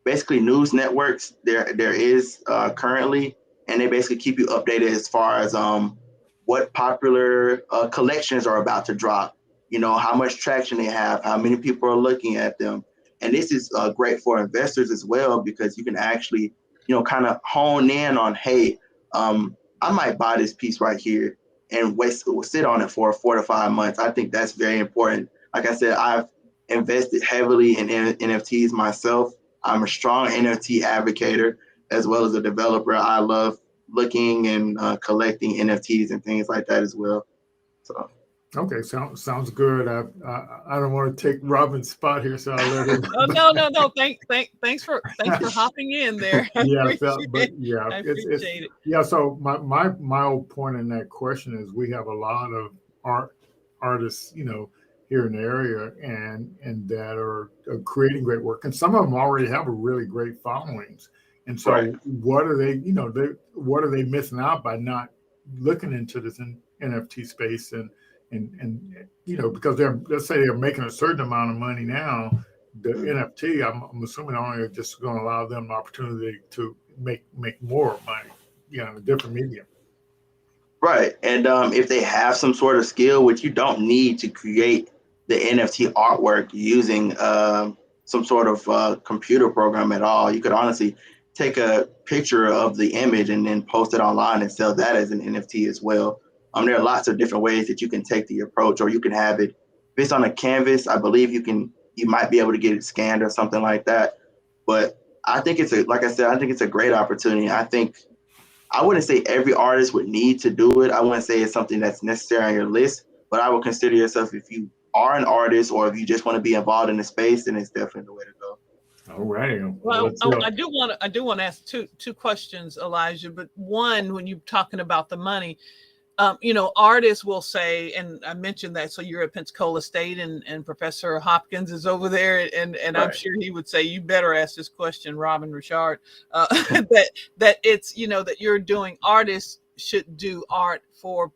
basically news networks there is currently, and they basically keep you updated as far as what popular collections are about to drop, how much traction they have, how many people are looking at them. And this is great for investors as well, because you can actually kind of hone in on, hey, I might buy this piece right here and sit on it for 4 to 5 months. I think that's very important. Like I said, I've invested heavily in NFTs myself. I'm a strong NFT advocate as well as a developer. I love looking and collecting NFTs and things like that as well. So. Okay, sounds good. I don't want to take Robin's spot here, so I'll let him. Oh, no. Thanks for hopping in there. I appreciate it. Yeah. So my old point in that question is we have a lot of artists, here in the area, and that are creating great work, and some of them already have a really great followings. And so, right. What are they? What are they missing out by not looking into this NFT space? And because let's say they're making a certain amount of money now, the NFT, I'm assuming, only just going to allow them an opportunity to make more money, in a different medium. Right. And if they have some sort of skill, which you don't need to create the NFT artwork using some sort of computer program at all, you could honestly take a picture of the image and then post it online and sell that as an NFT as well. There are lots of different ways that you can take the approach, or you can have it based on a canvas. I believe you might be able to get it scanned or something like that. But I think like I said, I think it's a great opportunity. I wouldn't say every artist would need to do it. I wouldn't say it's something that's necessary on your list, but I would consider yourself, if you are an artist or if you just want to be involved in the space, then it's definitely the way to go. All right. Well, I do want to ask two questions, Elijah. But one, when you're talking about the money, artists will say, and I mentioned that, so you're at Pensacola State and Professor Hopkins is over there, and right. I'm sure he would say, you better ask this question, Robin Richard, that it's, that you're doing, artists should do art for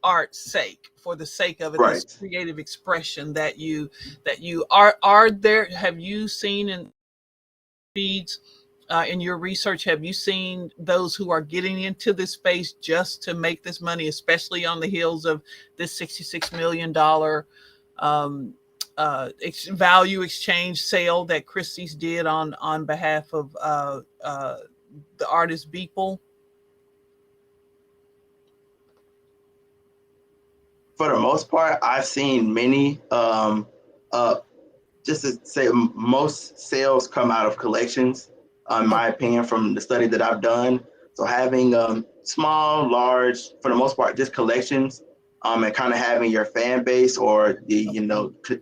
art's sake, for the sake of it, right. This creative expression that you are there. Have you seen in feeds, in your research, have you seen those who are getting into this space just to make this money, especially on the heels of this $66 million value exchange sale that Christie's did on behalf of the artist Beeple? For the most part, I've seen many, just to say, most sales come out of collections. In my opinion, from the study that I've done. So having small, large, for the most part, just collections, and kind of having your fan base or the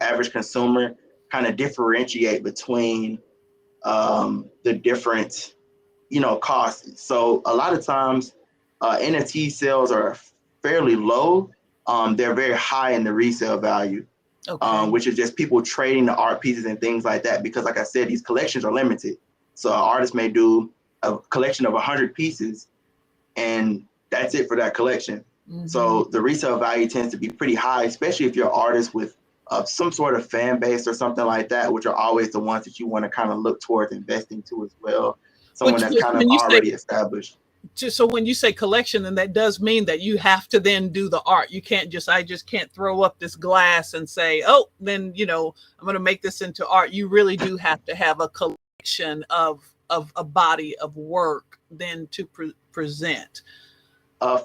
average consumer kind of differentiate between the different costs. So a lot of times NFT sales are fairly low. They're very high in the resale value, which is just people trading the art pieces and things like that. Because like I said, these collections are limited. So an artist may do a collection of 100 pieces, and that's it for that collection. Mm-hmm. So the resale value tends to be pretty high, especially if you're an artist with some sort of fan base or something like that, which are always the ones that you want to kind of look towards investing to as well. Someone that's kind of already established. So when you say collection, then that does mean that you have to then do the art. You can't just, I just can't throw up this glass and say, oh, then, I'm going to make this into art. You really do have to have a collection of a body of work then to present.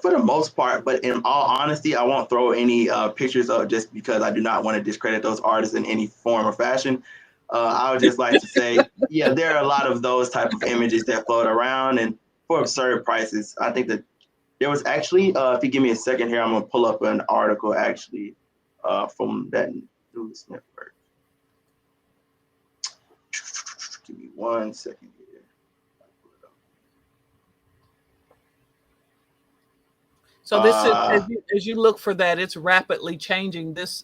For the most part, but in all honesty, I won't throw any pictures up just because I do not want to discredit those artists in any form or fashion. I would just like to say, yeah, there are a lot of those type of images that float around and for absurd prices. I think that there was actually, if you give me a second here, I'm going to pull up an article actually from that news network. Give me 1 second here. So this is, as you look for that, it's rapidly changing. This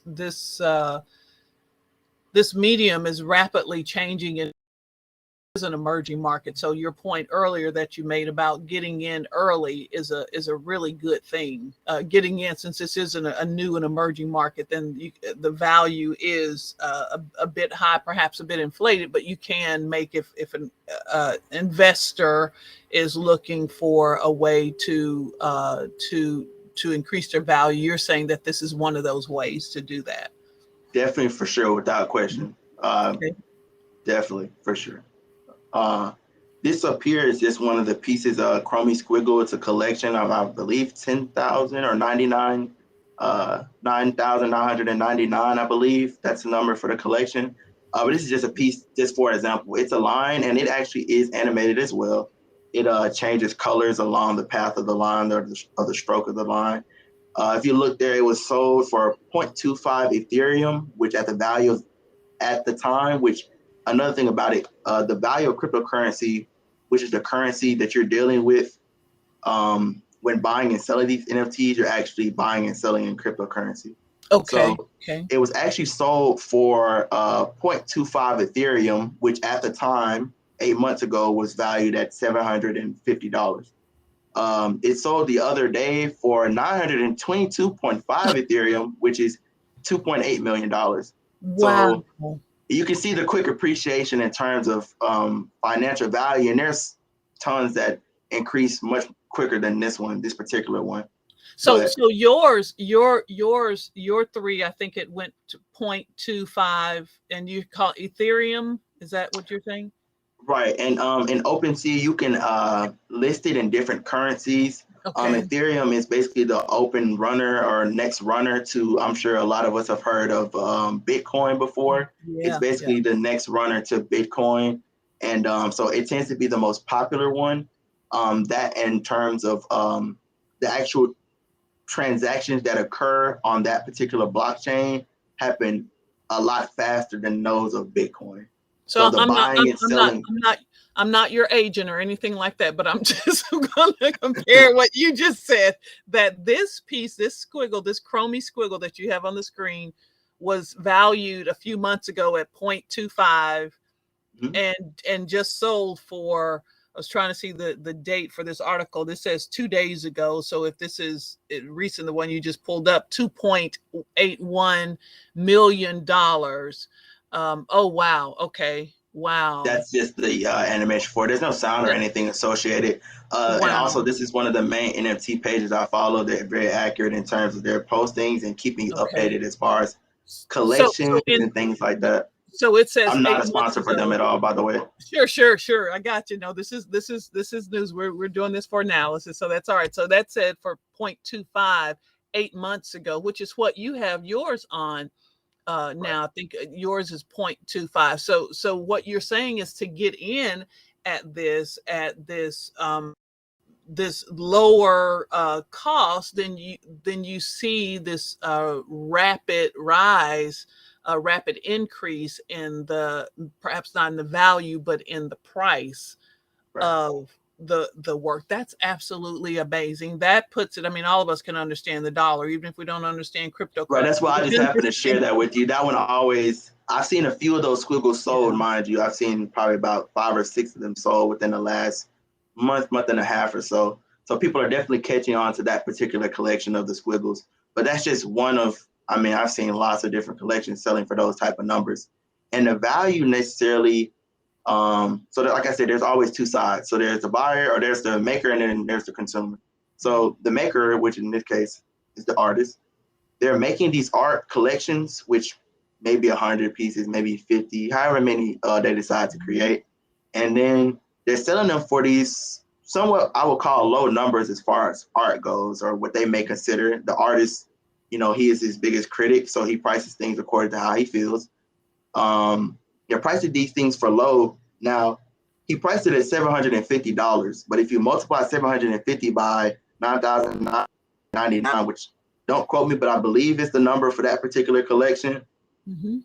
medium is rapidly changing and is an emerging market. So your point earlier that you made about getting in early is a really good thing. Getting in, since this isn't a new and emerging market, then the value is a bit high, perhaps a bit inflated, but you can make, if an investor is looking for a way to increase their value, you're saying that this is one of those ways to do that. Definitely, for sure, without question. Okay. Definitely, for sure. This up here is just one of the pieces of Chromie Squiggle. It's a collection of, I believe, 10,000 or 9,999, I believe. That's the number for the collection. But this is just a piece, just for example. It's a line, and it actually is animated as well. It changes colors along the path of the line or the stroke of the line. If you look there, it was sold for 0.25 Ethereum, which at the value of, at the time, which another thing about it, the value of cryptocurrency, which is the currency that you're dealing with when buying and selling these NFTs, you're actually buying and selling in cryptocurrency. Okay. So it was actually sold for 0.25 Ethereum, which at the time, 8 months ago, was valued at $750. It sold the other day for 922.5 Ethereum, which is $2.8 million. Wow. So you can see the quick appreciation in terms of financial value, and there's tons that increase much quicker than this particular one. So your three, I think it went to 0.25, and you call Ethereum. Is that what you're saying? Right, and in OpenSea you can list it in different currencies. Okay. Ethereum is basically the open runner or next runner to, I'm sure a lot of us have heard of Bitcoin before. Yeah, it's basically the next runner to Bitcoin, and so it tends to be the most popular one. That in terms of the actual transactions that occur on that particular blockchain happen a lot faster than those of Bitcoin. So the buying and selling. I'm not your agent or anything like that, but I'm just going to compare what you just said, that this piece, this squiggle, this Chromie squiggle that you have on the screen was valued a few months ago at 0.25 and just sold for, I was trying to see the date for this article. This says 2 days ago. So if this is recent, the one you just pulled up, $2.81 million. Oh, wow. Okay. Wow. That's just the animation for it. There's no sound or anything associated. Wow. And also, this is one of the main NFT pages I follow. They're very accurate in terms of their postings and keeping updated as far as collections and things like that. So it says I'm not a sponsor for them at all, by the way. Sure. I got you. No, this is news. We're doing this for analysis, so that's all right. So that said for 0.25 8 months ago, which is what you have yours on. Now I think yours is 0.25. So what you're saying is to get in at this this lower cost, then you see this rapid rise, a rapid increase in the, perhaps not in the value, but in the price of the work. That's absolutely amazing. That puts it, I mean, all of us can understand the dollar, even if we don't understand cryptocurrency. Right, that's why I just happened to share that with you. That one always, I've seen a few of those squiggles sold, mind you. I've seen probably about 5 or 6 of them sold within the last month and a half or so. So people are definitely catching on to that particular collection of the squiggles. But that's just one of, I mean, I've seen lots of different collections selling for those type of numbers. And the value necessarily So that, like I said, there's always two sides. So there's the buyer, or there's the maker, and then there's the consumer. So the maker, which in this case is the artist, they're making these art collections, which maybe 100 pieces, maybe 50, however many they decide to create. And then they're selling them for these somewhat, I would call, low numbers as far as art goes, or what they may consider. The artist, he is his biggest critic, so he prices things according to how he feels. They're pricing these things for low. Now, he priced it at $750, but if you multiply 750 by 9,999, which, don't quote me, but I believe it's the number for that particular collection. Mm-hmm.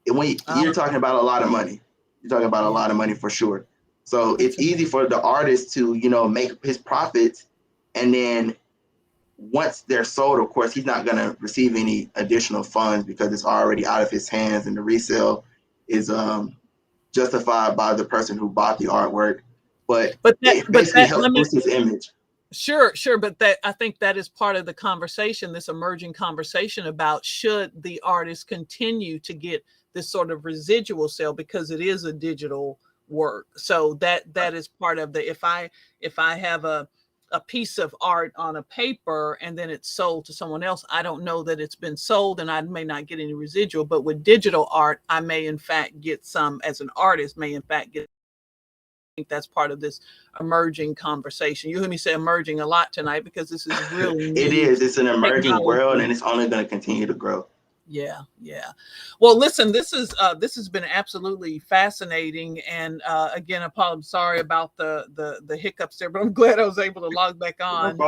And when you're talking about a lot of money, you're talking about a lot of money for sure. So it's easy for the artist to, make his profits, and then once they're sold, of course, he's not going to receive any additional funds because it's already out of his hands, and the resale is justified by the person who bought the artwork. But it basically helps boost his image. Sure. But I think that is part of the conversation, this emerging conversation about should the artist continue to get this sort of residual sale because it is a digital work. So that is part of the, if I have a piece of art on a paper and then it's sold to someone else, I don't know that it's been sold and I may not get any residual. But with digital art, I may in fact get some, as an artist, may in fact get. I think that's part of this emerging conversation. You heard me say emerging a lot tonight because this is really it is. It's an emerging technology. world, and it's only going to continue to grow. Yeah. Well, listen, this has been absolutely fascinating. And again, I'm sorry about the hiccups there, but I'm glad I was able to log back on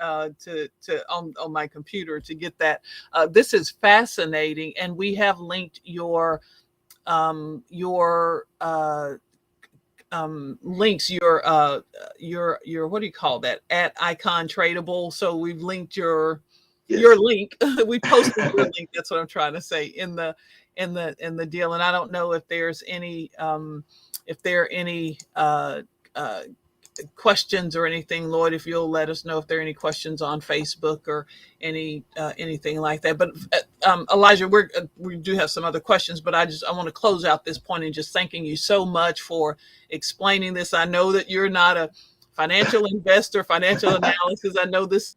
on my computer to get that. This is fascinating, and we have linked your links, your what do you call that, at Icon Tradable. So we've linked your link. We posted your link. That's what I'm trying to say in the deal. And I don't know if there's any questions or anything, Lloyd, if you'll let us know if there are any questions on Facebook or anything like that. But Elijah, we do have some other questions, but I want to close out this point and just thanking you so much for explaining this. I know that you're not a financial investor, financial analysis. I know this is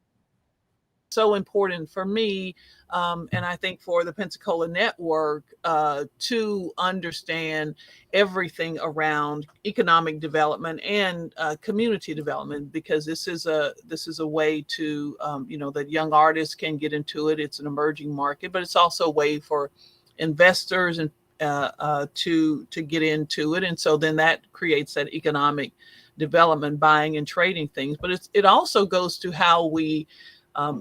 so important for me, and I think for the Pensacola network, to understand everything around economic development and community development, because this is a way to that young artists can get into it. It's an emerging market, but it's also a way for investors and to get into it, and so then that creates that economic development, buying and trading things. But it also goes to how we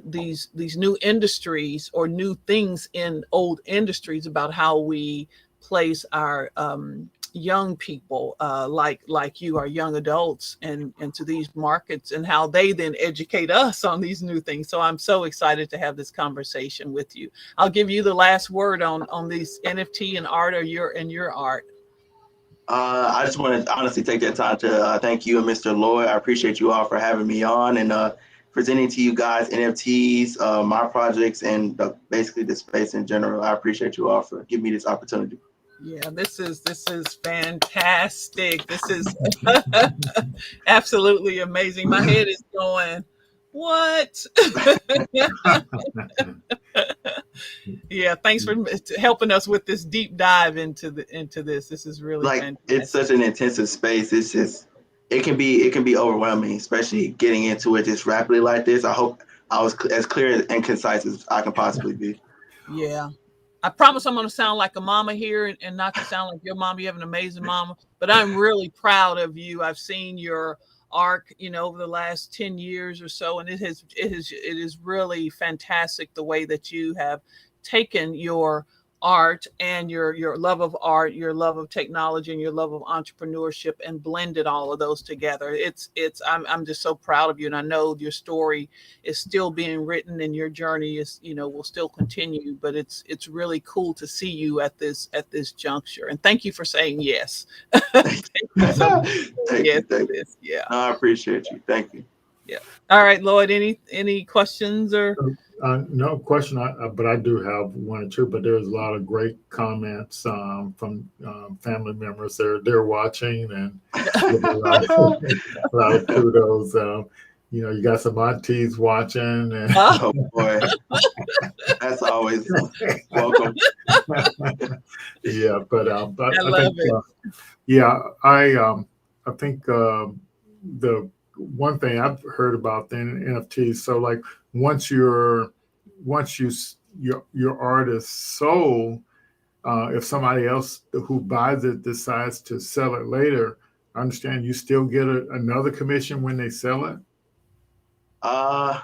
these new industries or new things in old industries, about how we place our young people like you, our young adults, and into these markets, and how they then educate us on these new things. So I'm so excited to have this conversation with you. I'll give you the last word on these NFT and art, or your art. I just want to honestly take that time to thank you and Mr. Lloyd. I appreciate you all for having me on and presenting to you guys NFTs, my projects, and basically the space in general. I appreciate you all for giving me this opportunity. Yeah, this is fantastic. This is absolutely amazing. My head is going, what? Yeah, thanks for helping us with this deep dive into this. This is really fantastic. It's such an intensive space. It's just it can be overwhelming, especially getting into it just rapidly like this. I hope I was as clear and concise as I can possibly be. Yeah. I promise I'm going to sound like a mama here and not to sound like your mama. You have an amazing mama, but I'm really proud of you. I've seen your arc, over the last 10 years or so, and it is really fantastic the way that you have taken your art and your love of art, your love of technology, and your love of entrepreneurship, and blended all of those together. I'm just so proud of you, and I know your story is still being written, and your journey is will still continue. But it's really cool to see you at this juncture. And thank you for saying yes. Thank you so much. Thank you. Yeah, I appreciate you. Thank you. Yeah. All right, Lloyd. Any questions or? No question, but I do have one or two. But there's a lot of great comments from family members. They're watching and give a lot a lot of kudos. You got some aunties watching, and Oh, Oh boy, that's always welcome. yeah. But I I love think it. yeah, I think the one thing I've heard about the NFTs. So like once you're once you your art is sold, if somebody else who buys it decides to sell it later, I understand you still get another commission when they sell it. Uh,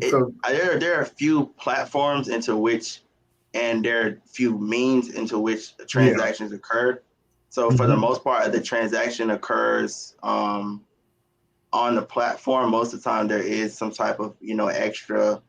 So there are a few platforms into which, and there are a few means into which yeah, transactions occur. So for the hmm most part, the transaction occurs on the platform. Most of the time, there is some type of extra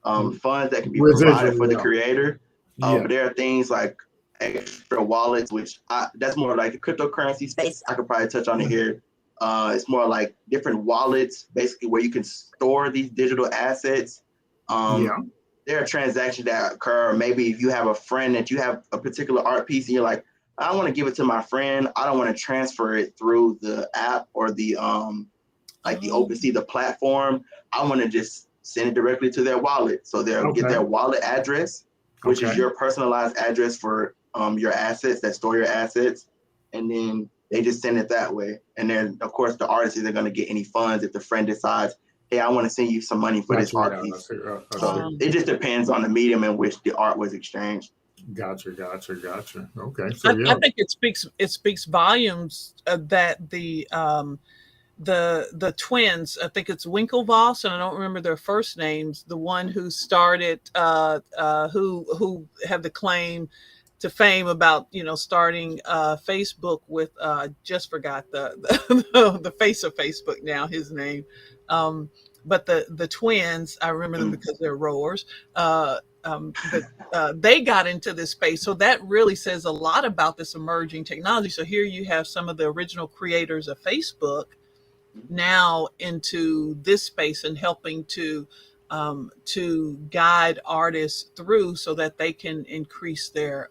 funds that can be provided for the residual, creator. yeah, But there are things like extra wallets, which that's more like the cryptocurrency space. I could probably touch on it yeah, here. It's more like different wallets, basically where you can store these digital assets. yeah, There are transactions that occur. Maybe if you have a friend that you have a particular art piece and you're like, I want to give it to my friend. I don't want to transfer it through the app or the like the Oh, OpenSea, the platform. I want to just send it directly to their wallet. So they'll get okay, their wallet address, which is okay, your personalized address for your assets that store your assets. And then they just send it that way. And then, of course, the artist isn't going to get any funds if the friend decides, hey, I want to send you some money for this gotcha, art yeah, piece. I see, So um, it just depends on the medium in which the art was exchanged. gotcha. Okay, so I yeah, think it speaks volumes that the twins. I think it's Winklevoss, and I don't remember their first names. The one who started, who have the claim to fame about starting Facebook with just forgot the face of Facebook now, his name. Um, but the twins, I remember them Mm. because they're rowers. But they got into this space, so that really says a lot about this emerging technology. So here you have some of the original creators of Facebook now into this space and helping to guide artists through so that they can increase their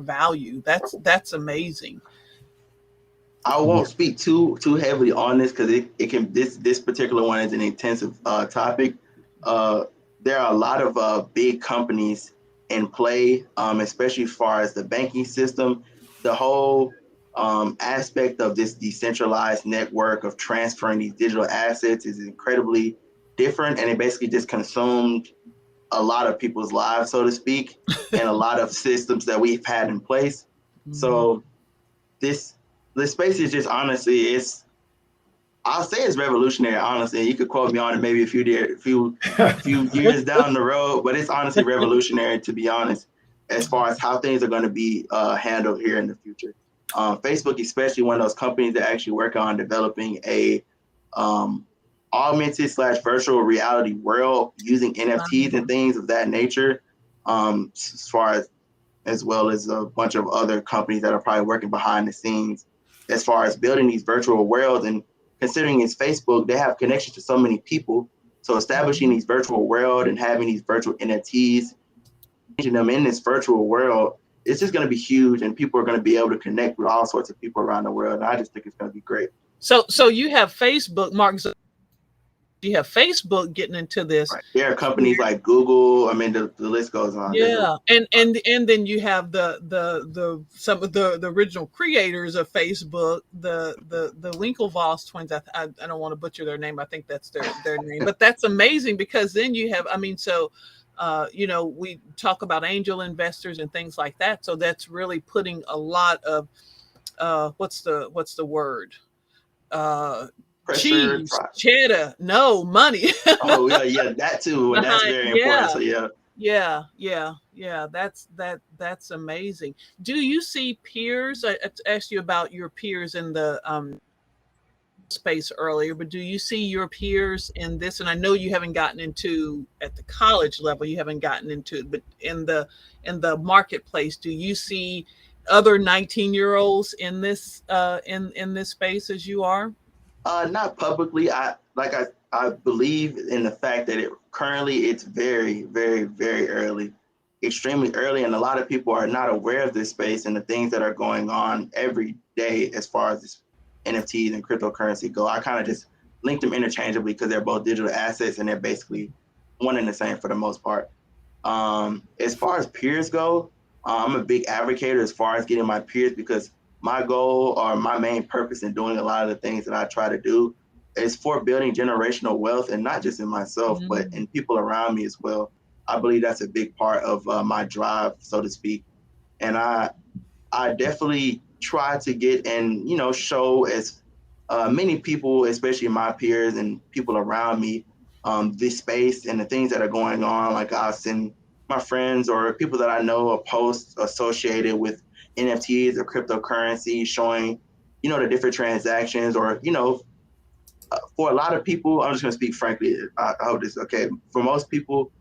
value. That's amazing. I yeah, won't speak too heavily on this because it can this particular one is an intensive topic. Uh, there are a lot of big companies in play, especially as far as the banking system. The whole aspect of this decentralized network of transferring these digital assets is incredibly different, and it basically just consumed a lot of people's lives, so to speak, and a lot of systems that we've had in place. Mhm. So this the space is just honestly I'll say it's revolutionary. Honestly, you could quote me on it maybe a few years down the road, but it's honestly revolutionary to be honest, as far as how things are going to be handled here in the future. Facebook, especially one of those companies that actually work on developing a um, augmented slash virtual reality world using NFTs and things of that nature. As far as well as a bunch of other companies that are probably working behind the scenes as far as building these virtual worlds. And considering it's Facebook, they have connections to so many people. So establishing these virtual world and having these virtual NFTs, changing them in this virtual world, it's just going to be huge, and people are going to be able to connect with all sorts of people around the world. And I just think it's going to be great. So you have Facebook, Mark. You have Facebook getting into this. Right. There are companies like Google. I mean, the list goes on. There's a Yeah, and then you have the some of the original creators of Facebook, the Winklevoss twins. I don't want to butcher their name. I think that's their name, but that's amazing because then you have. I mean, so we talk about angel investors and things like that. So that's really putting a lot of what's the word? Uh, pressure. cheese, cheddar, no money Oh yeah, that too. And that's behind. very important. Yeah, So yeah. yeah. That's amazing. Do you see peers? I asked you about your peers in the space earlier, but do you see your peers in this? And I know you haven't gotten into at the college level, you haven't gotten into, but in the marketplace, do you see other 19-year-olds in this in this space as you are? Not publicly. I like I believe in the fact that it's very, very, very early, extremely early, and a lot of people are not aware of this space and the things that are going on every day as far as this NFTs and cryptocurrency go. I kind of just link them interchangeably because they're both digital assets and they're basically one and the same for the most part. As far as peers go, I'm a big advocate as far as getting my peers, because my goal or my main purpose in doing a lot of the things that I try to do is for building generational wealth, and not just in myself, but in people around me as well. I believe that's a big part of my drive, so to speak. And I definitely try to get and, show as many people, especially my peers and people around me, this space and the things that are going on. Like I'll send my friends or people that I know a post associated with NFTs or cryptocurrency showing, the different transactions, or, for a lot of people, I'm just going to speak frankly. I hope this is okay. For most people,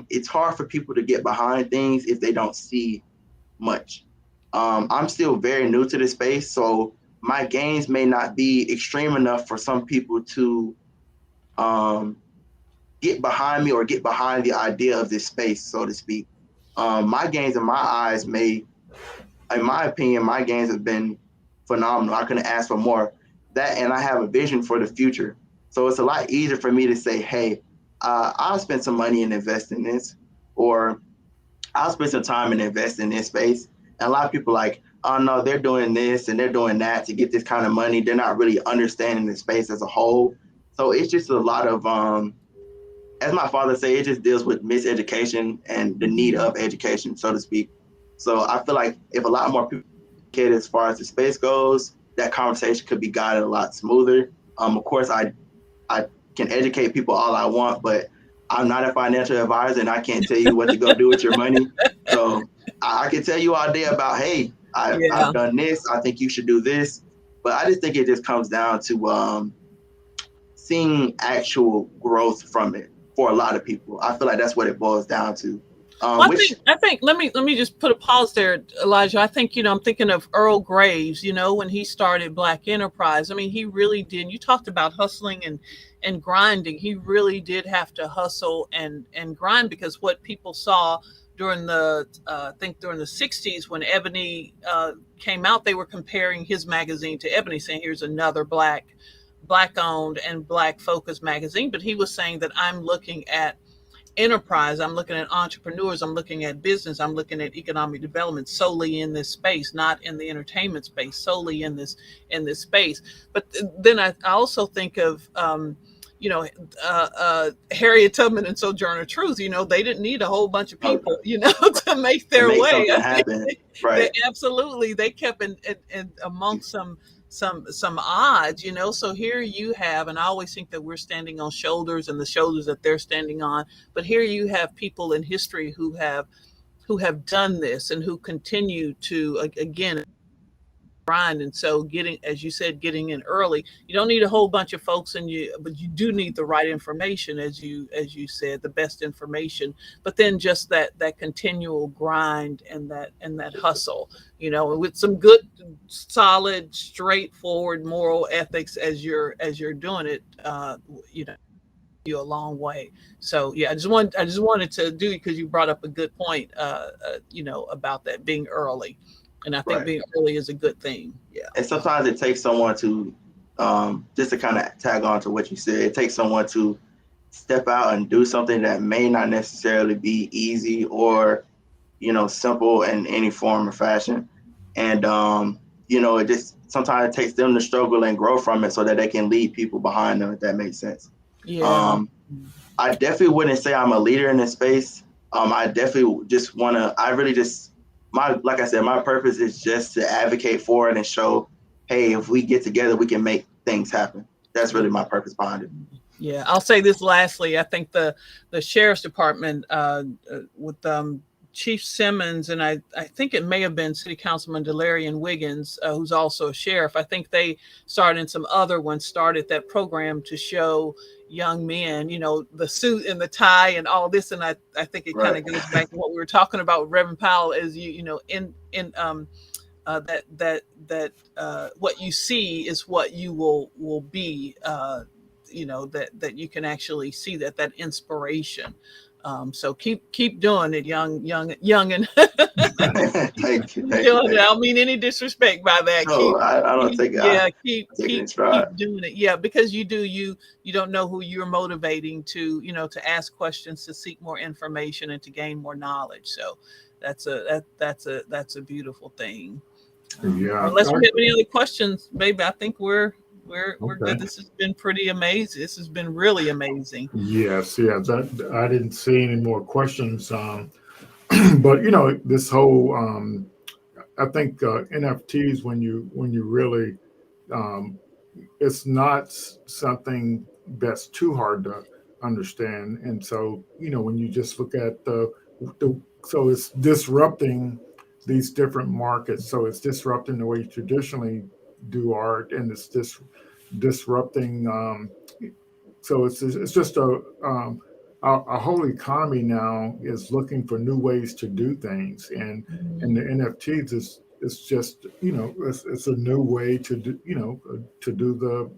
it's hard for people to get behind things if they don't see much. I'm still very new to this space, so my gains may not be extreme enough for some people to get behind me or get behind the idea of this space, so to speak. My gains in my eyes in my opinion, my gains have been phenomenal. I couldn't ask for more. That, and I have a vision for the future. So it's a lot easier for me to say, hey, I'll spend some money and invest in this, or I'll spend some time and invest in this space. And a lot of people like, oh no, they're doing this and they're doing that to get this kind of money. They're not really understanding the space as a whole. So it's just a lot of, as my father say, it just deals with miseducation and the need of education, so to speak. So I feel like if a lot more people get as far as the space goes, that conversation could be guided a lot smoother. Of course, I can educate people all I want, but I'm not a financial advisor and I can't tell you what to go do with your money. So I can tell you all day about, hey, I've done this. I think you should do this. But I just think it just comes down to seeing actual growth from it for a lot of people. I feel like that's what it boils down to. Well, I think let me just put a pause there, Elijah. I think, I'm thinking of Earl Graves, when he started Black Enterprise. I mean, he really did. You talked about hustling and grinding. He really did have to hustle and grind, because what people saw during the I think during the 60s when Ebony came out, they were comparing his magazine to Ebony, saying here's another black owned and black focused magazine. But he was saying that I'm looking at enterprise, I'm looking at entrepreneurs, I'm looking at business, I'm looking at economic development solely in this space, not in the entertainment space, solely in this space. But then I also think of Harriet Tubman and Sojourner Truth. They didn't need a whole bunch of people, to make their way. Something happen. Right. They kept in amongst some odds, so here you have, and I always think that we're standing on shoulders and the shoulders that they're standing on, but here you have people in history who have done this and who continue to, again, grind. And so getting, as you said, getting in early, you don't need a whole bunch of folks, but you do need the right information, as you said, the best information, but then just that continual grind and that hustle, with some good, solid, straightforward moral ethics as you're doing it, you a long way. So yeah, I just wanted to do it because you brought up a good point, about that being early. And I think being early is a good thing. Yeah. And sometimes it takes someone to, just to kind of tag on to what you said, it takes someone to step out and do something that may not necessarily be easy or, simple in any form or fashion. And, it just sometimes it takes them to struggle and grow from it so that they can lead people behind them, if that makes sense. Yeah. I definitely wouldn't say I'm a leader in this space. I definitely just want to, like I said, my purpose is just to advocate for it and show, hey, if we get together, we can make things happen. That's really my purpose behind it. Yeah, I'll say this lastly. I think the sheriff's department with Chief Simmons, and I think it may have been City Councilman Delarian Wiggins, who's also a sheriff. I think they started, and some other ones started that program to show young men, the suit and the tie and all this. And I think it kind of goes back to what we were talking about with Reverend Powell, as that what you see is what you will be. that you can actually see that inspiration. So keep doing it, young and Thank you. keep Thank you. doing Thank it. I you. don't mean any disrespect by that. No, I don't take it. I take it in stride. Keep doing it. Yeah, because you don't know who you're motivating to, to ask questions, to seek more information, and to gain more knowledge. So that's a beautiful thing. Yeah. Unless we have any other questions, maybe I think we're Okay. good. This has been pretty amazing. This has been really amazing. Yes, yes. I didn't see any more questions. But this whole I think NFTs, when you really um, it's not something that's too hard to understand. And so, when you just look at the so it's disrupting these different markets. So it's disrupting the way you traditionally do art, and it's disrupting. So it's just a whole economy now is looking for new ways to do things, and the NFTs is just it's a new way to do to do the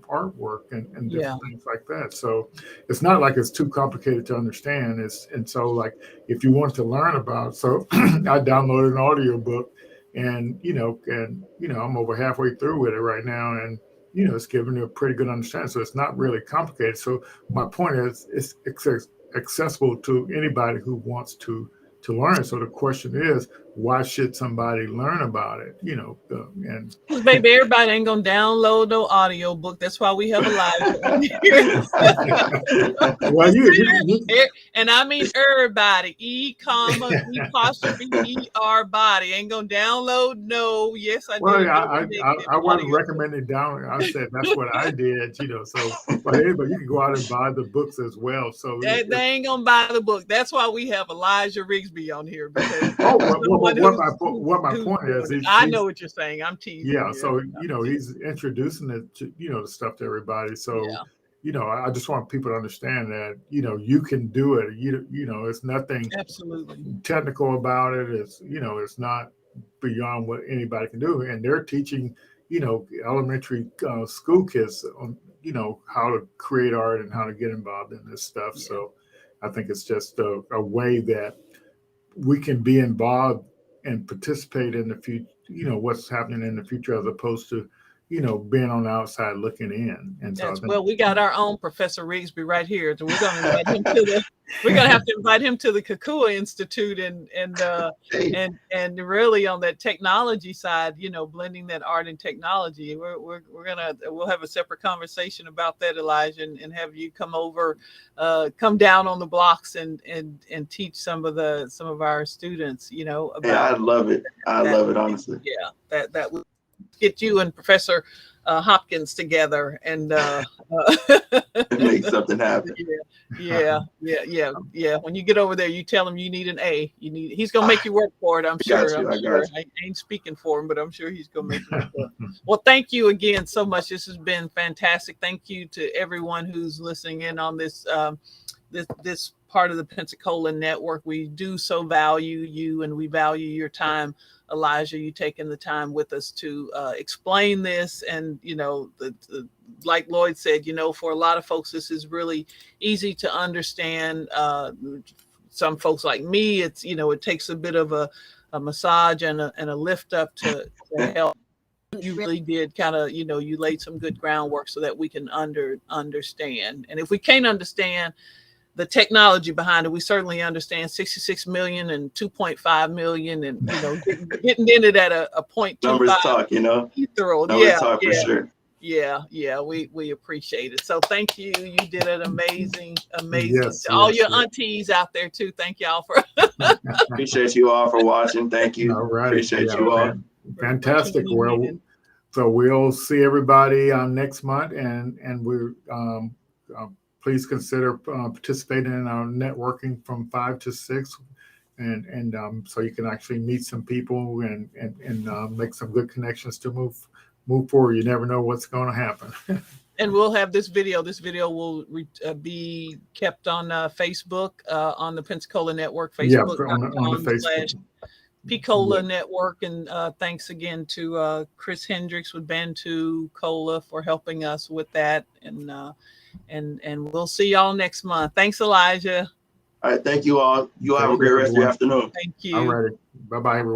artwork and Yeah. different things like that. So it's not like it's too complicated to understand. And so like if you want to learn about, so I downloaded an audio book, and I'm over halfway through with it right now, and it's giving you a pretty good understanding. So it's not really complicated. So my point is, it's accessible to anybody who wants to learn. So the question is, why should somebody learn about it? And Because baby, everybody ain't gonna download no audio book. That's why we have Elijah on here. well, And I mean everybody, E comma E apostrophe ER body ain't gonna download. No, yes, I well, did. I wasn't recommending down. I said that's what I did. So, but anybody, you can go out and buy the books as well. So They ain't gonna buy the book. That's why we have Elijah Rigsby on here, because what my point is, I know what you're saying. I'm teasing. yeah. You. So he's introducing it to the stuff to everybody. So I just want people to understand that you can do it. It's nothing Absolutely technical about it. It's not beyond what anybody can do, and they're teaching elementary school kids on how to create art and how to get involved in this stuff. Yeah. So I think it's just a way that we can be involved and participate in the future, what's happening in the future, as opposed to being on the outside looking in. And so well, we got our own Professor Rigsby right here. So we're gonna invite him to we're gonna have to invite him to the Kakua Institute and really on that technology side, blending that art and technology. We'll have a separate conversation about that, Elijah, and have you come over, come down on the blocks and teach some of our students, about. Yeah, I love it. I love it, honestly. Yeah, that would get you and Professor Hopkins together and make something happen. Yeah. When you get over there, you tell him you need an A. He's gonna make you work for it. I'm sure. I ain't speaking for him, but I'm sure he's gonna make you work for it. Well, thank you again so much. This has been fantastic. Thank you to everyone who's listening in on this this part of the Pensacola network. We do so value you, and we value your time, Elijah, you taking the time with us to explain this. And like Lloyd said, for a lot of folks, this is really easy to understand. Some folks like me, it's it takes a bit of a massage and a lift up to help. You really did kind of, you laid some good groundwork so that we can understand. And if we can't understand the technology behind it, we certainly understand 66 million and 2.5 million, and getting in it at a 0.25 numbers talk, numbers talk for sure. Yeah, we appreciate it. So thank you. You did an amazing. Yes, all your aunties out there too. Thank y'all for appreciate you all for watching. Thank you. All right. Appreciate you all. Fantastic. Well, so we'll see everybody next month, and we're please consider participating in our networking from 5 to 6, and so you can actually meet some people and make some good connections to move forward. You never know what's going to happen. And we'll have this video. This video will be kept on Facebook, on the Pensacola Network, Facebook.com/Pensacola Network. And thanks again to Chris Hendricks with Bantucola for helping us with that. And and we'll see y'all next month. Thanks, Elijah. All right, thank you all. You all have a Thank great you, rest of your everyone. afternoon. Thank you. All righty. Bye-bye, everyone.